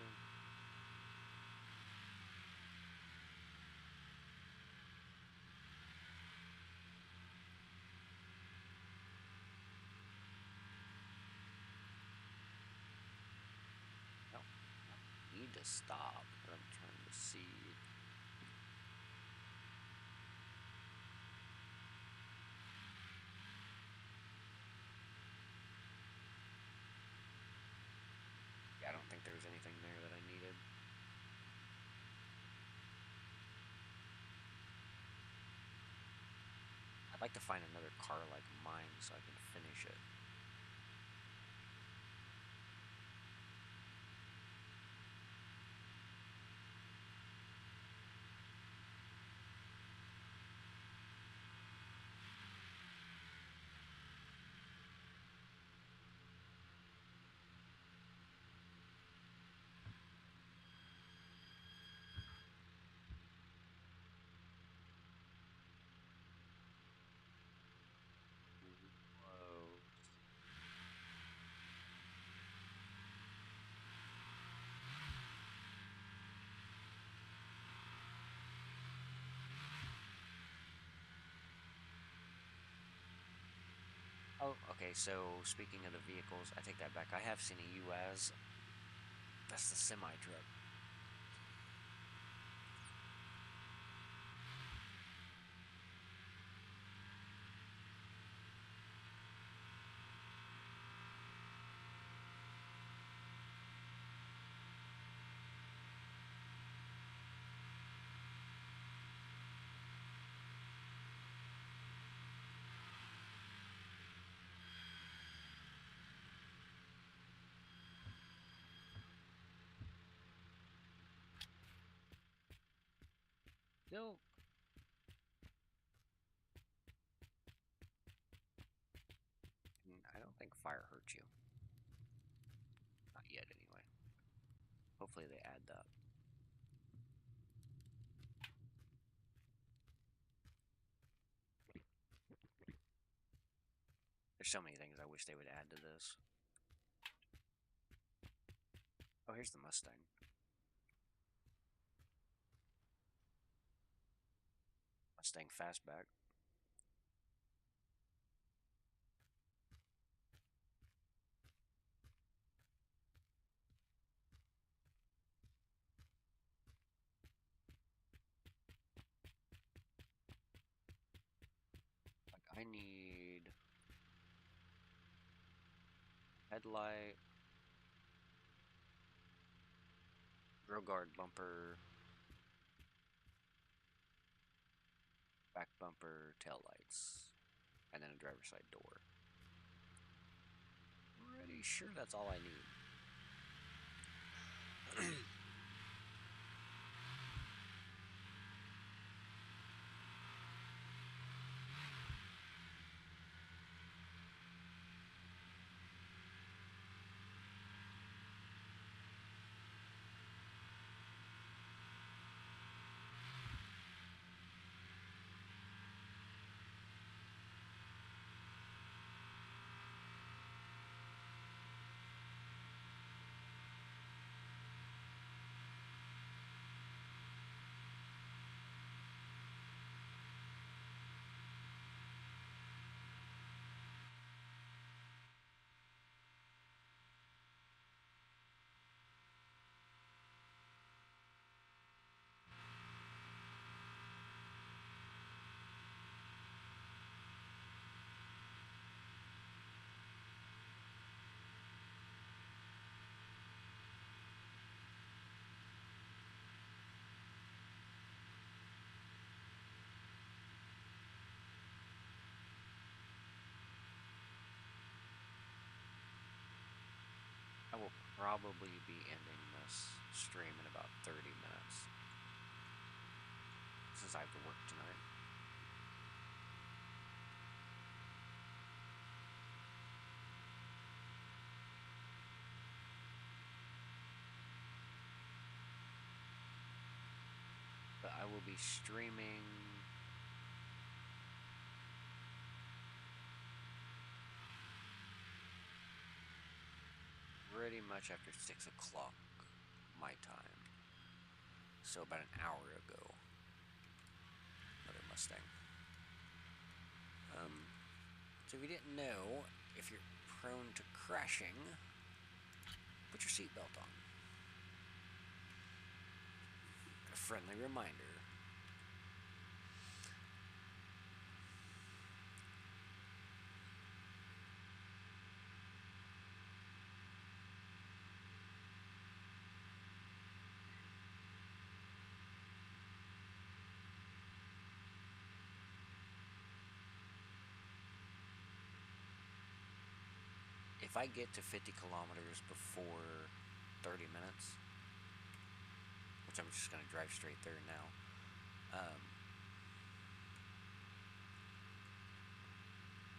Speaker 1: No, I need to stop, but I'm trying to see. Yeah, I don't think there was anything there that I needed. I'd like to find another car like mine so I can finish it. Oh, okay, so speaking of the vehicles, I take that back. I have seen a UAZ. That's the semi truck. Still, I don't think fire hurts you. Not yet, anyway. Hopefully they add that. There's so many things I wish they would add to this. Oh, here's the Mustang. Mustang Fastback. Like, I need headlight, grill guard bumper, back bumper, tail lights, and then a driver's side door. Pretty sure that's all I need. I will probably be ending this stream in about 30 minutes since I have to work tonight. But I will be streaming pretty much after 6 o'clock my time. So about an hour ago. Another Mustang. So if you didn't know, if you're prone to crashing, put your seatbelt on. A friendly reminder. If I get to 50 kilometers before 30 minutes, which I'm just going to drive straight there now,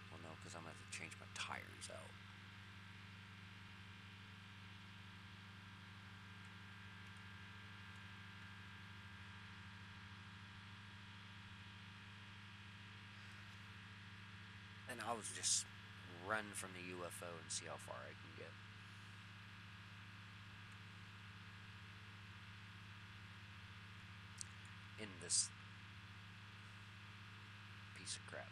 Speaker 1: well, no, because I'm going to have to change my tires out. And I'll just run from the UFO and see how far I can get. In this piece of crap.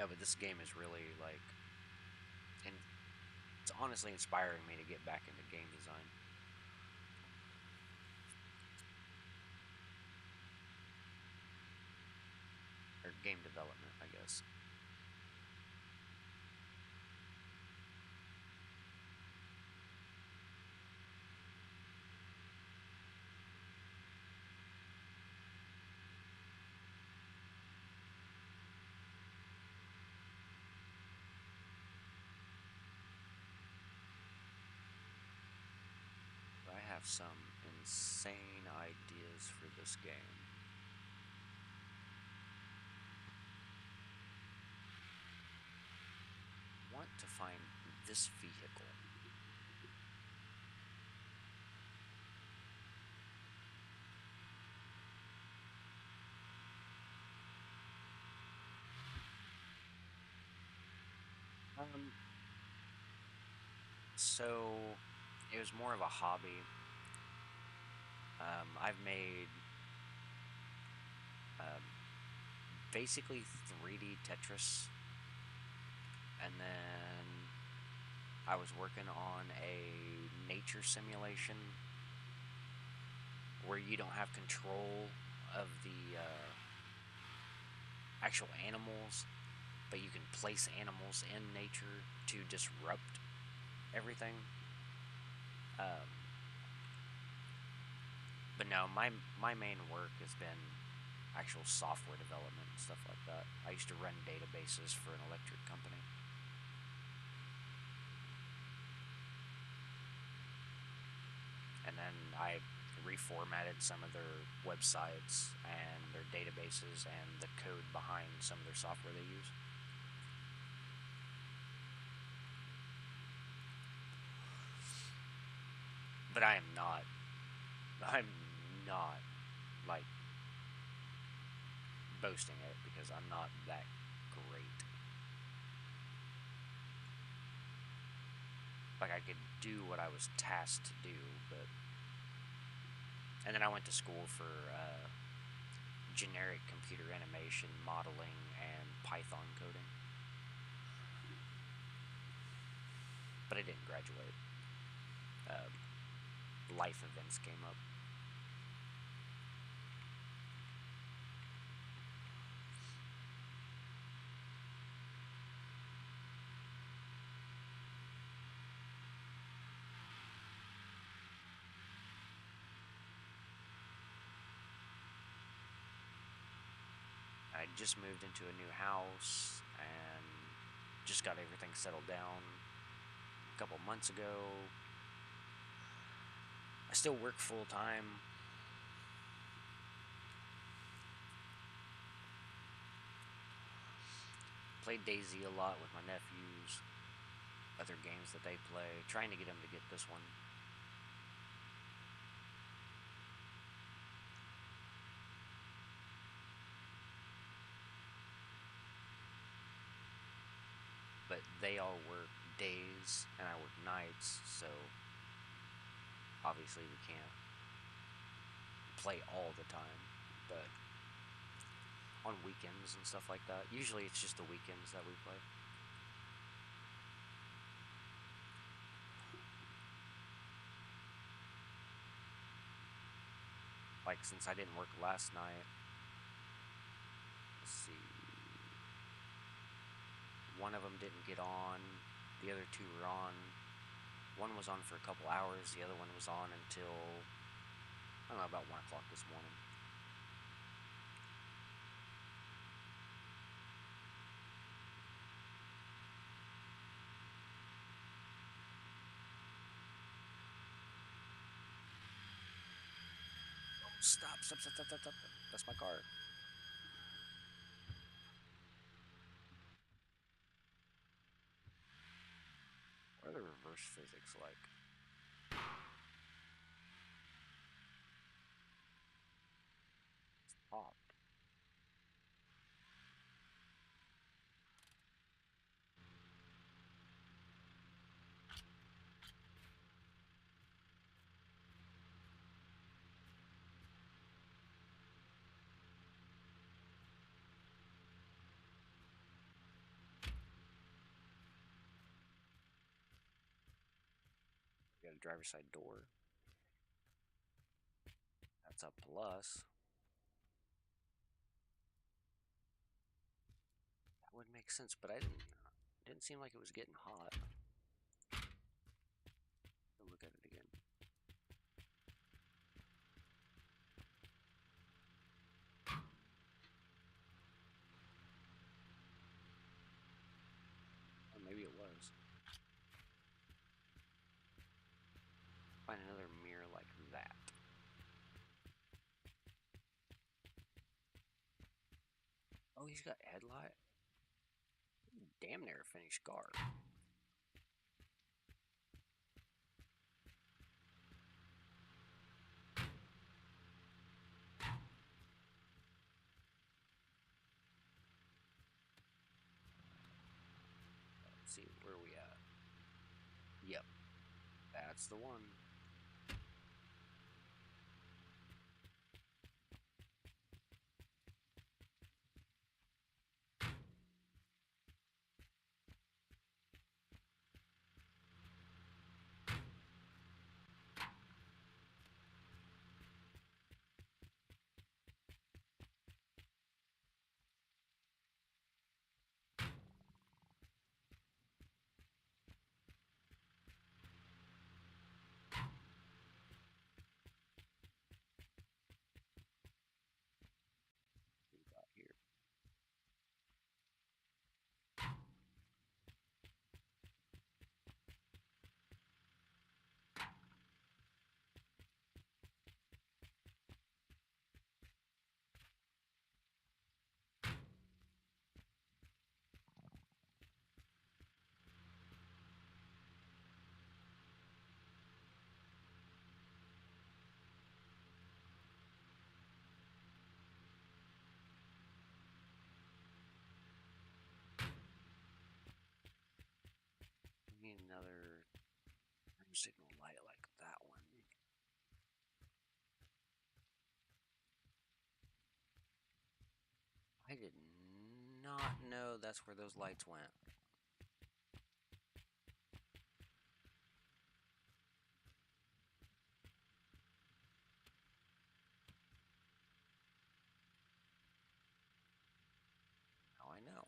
Speaker 1: No, but this game is really like, and it's honestly inspiring me to get back into game design or game development, I guess. I have some insane ideas for this game. Want to find this vehicle. Um, so it was more of a hobby. I've made um, basically 3D Tetris, and then I was working on a nature simulation where you don't have control of the actual animals, but you can place animals in nature to disrupt everything. Um, but no, my main work has been actual software development and stuff like that. I used to run databases for an electric company. And then I reformatted some of their websites and their databases and the code behind some of their software they use. But I'm not like boasting it because I'm not that great. Like I could do what I was tasked to do, but and then I went to school for generic computer animation, modeling, and Python coding. But I didn't graduate. Uh, Life events came up. I just moved into a new house and just got everything settled down a couple months ago. I still work full time. Played DayZ a lot with my nephews, other games that they play, trying to get them to get this one. But they all work days and I work nights, so obviously we can't play all the time. But on weekends and stuff like that, usually it's just the weekends that we play. Like since I didn't work last night, let's see, one of them didn't get on, the other two were on. One was on for a couple hours, the other one was on until, I don't know, about 1 o'clock this morning. Stop, stop, stop, stop, stop, stop. That's my car. What are the reverse physics like? Stop. got a driver's side door. That's a plus. That would make sense, but didn't seem like it was getting hot. I'll look at it again. Or maybe it was. Find another mirror like that. Oh, he's got headlight. Damn near a finished car. Let's see, where are we at? Yep, that's the one. What we got here? We need another turn signal light like that one. I did not know that's where those lights went. Now I know.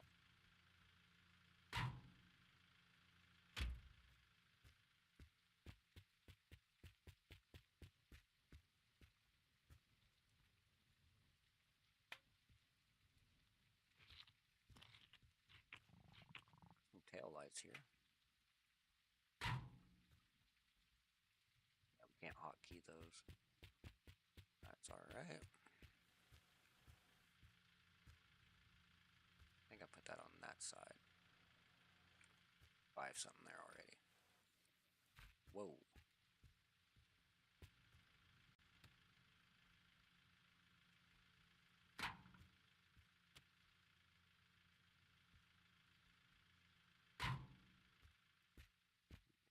Speaker 1: Some tail lights here. Yeah, we can't hotkey those. That's alright. I think I put that on that side. I have something there already. Whoa.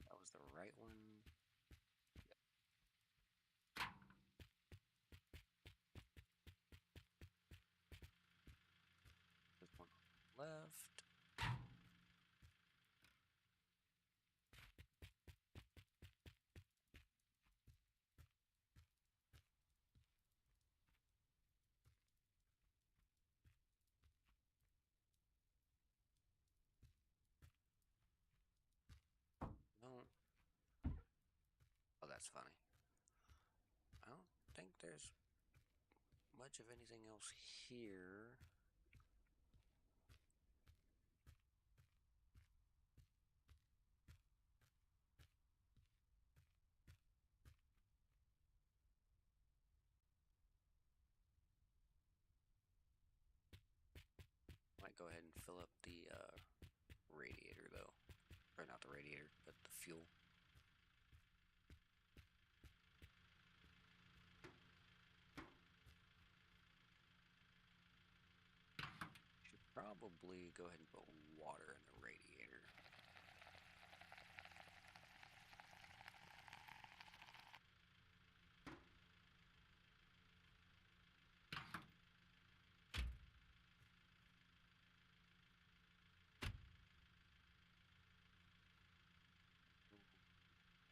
Speaker 1: That was the right one. Yep. This one left. No. Oh, that's funny. I don't think there's much of anything else here. Might go ahead and fill up the radiator though. Or not the radiator, but the fuel. Should probably go ahead and put water in the radiator.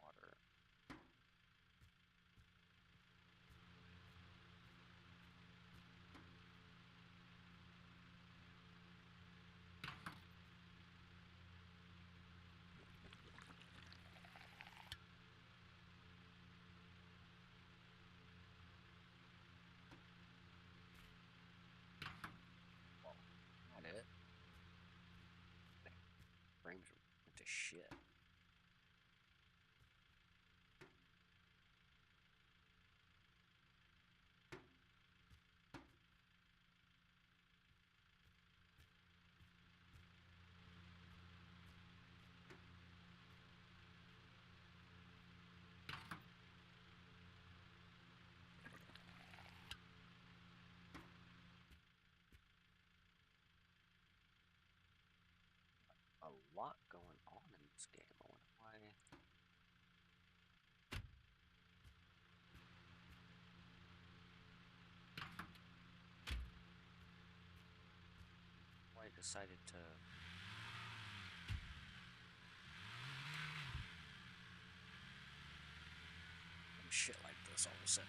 Speaker 1: Water. lot going on in this game. I wonder why I decided to shit like this all of a sudden.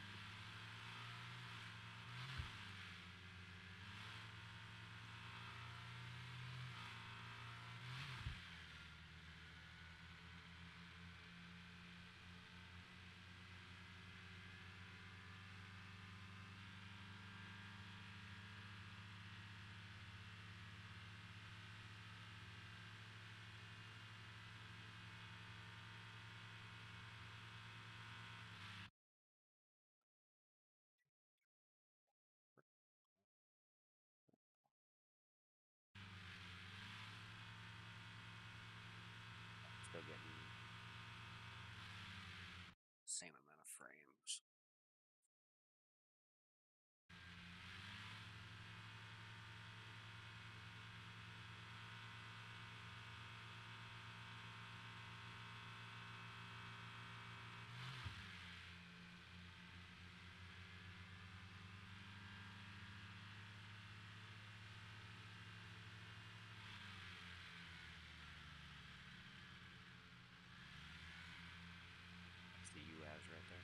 Speaker 1: Still getting the same amount of frames. That's the UAVs right there.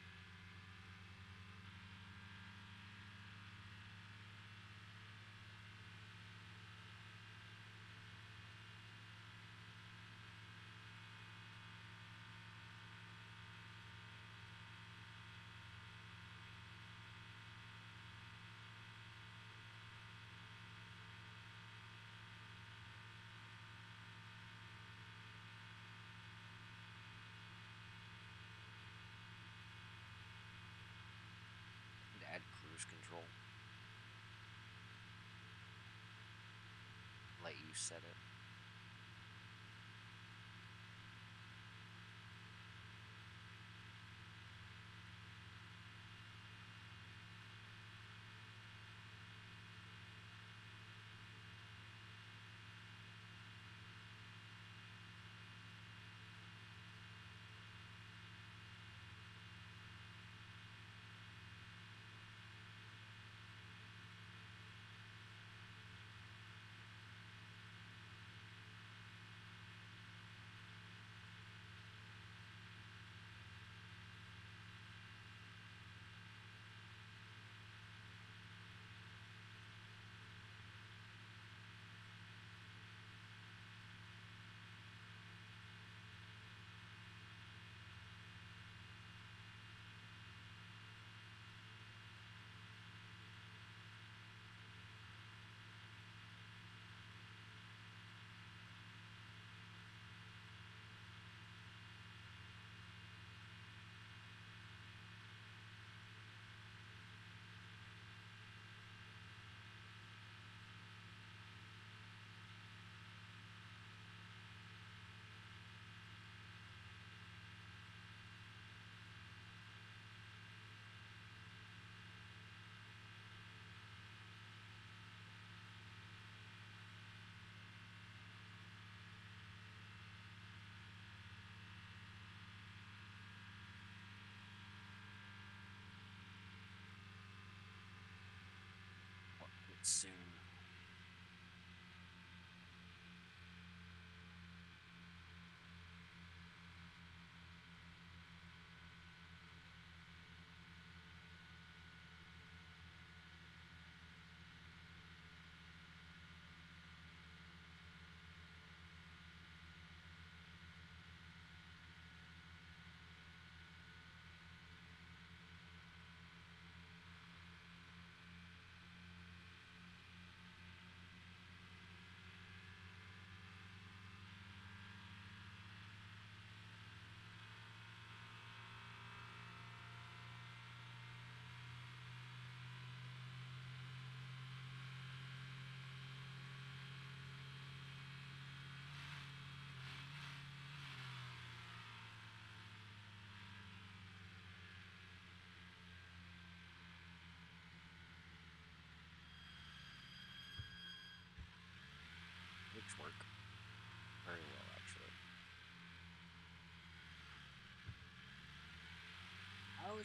Speaker 1: Add cruise control. Let you set it. Soon.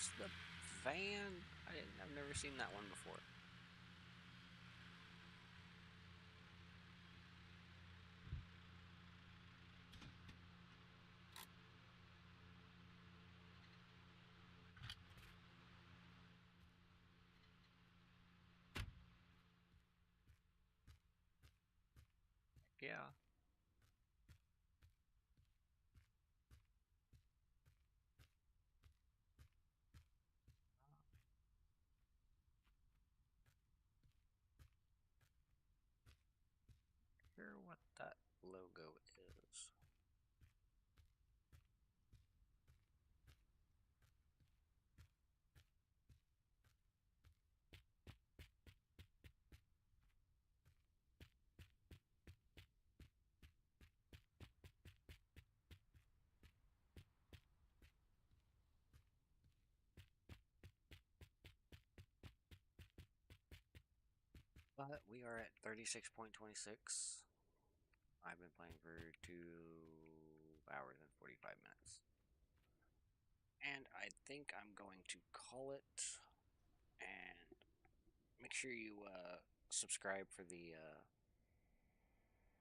Speaker 1: There's the van. I've never seen that one before. Yeah. Sure what that logo is. But we are at 36.26. I've been playing for 2 hours and 45 minutes. And I think I'm going to call it. And make sure you subscribe for the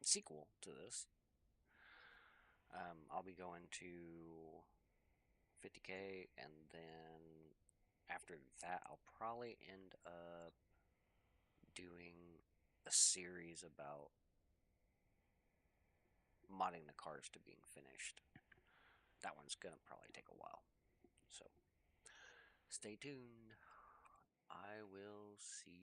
Speaker 1: sequel to this. I'll be going to 50K, and then after that, I'll probably end up doing a series about modding the cars to being finished. That one's gonna probably take a while. So stay tuned.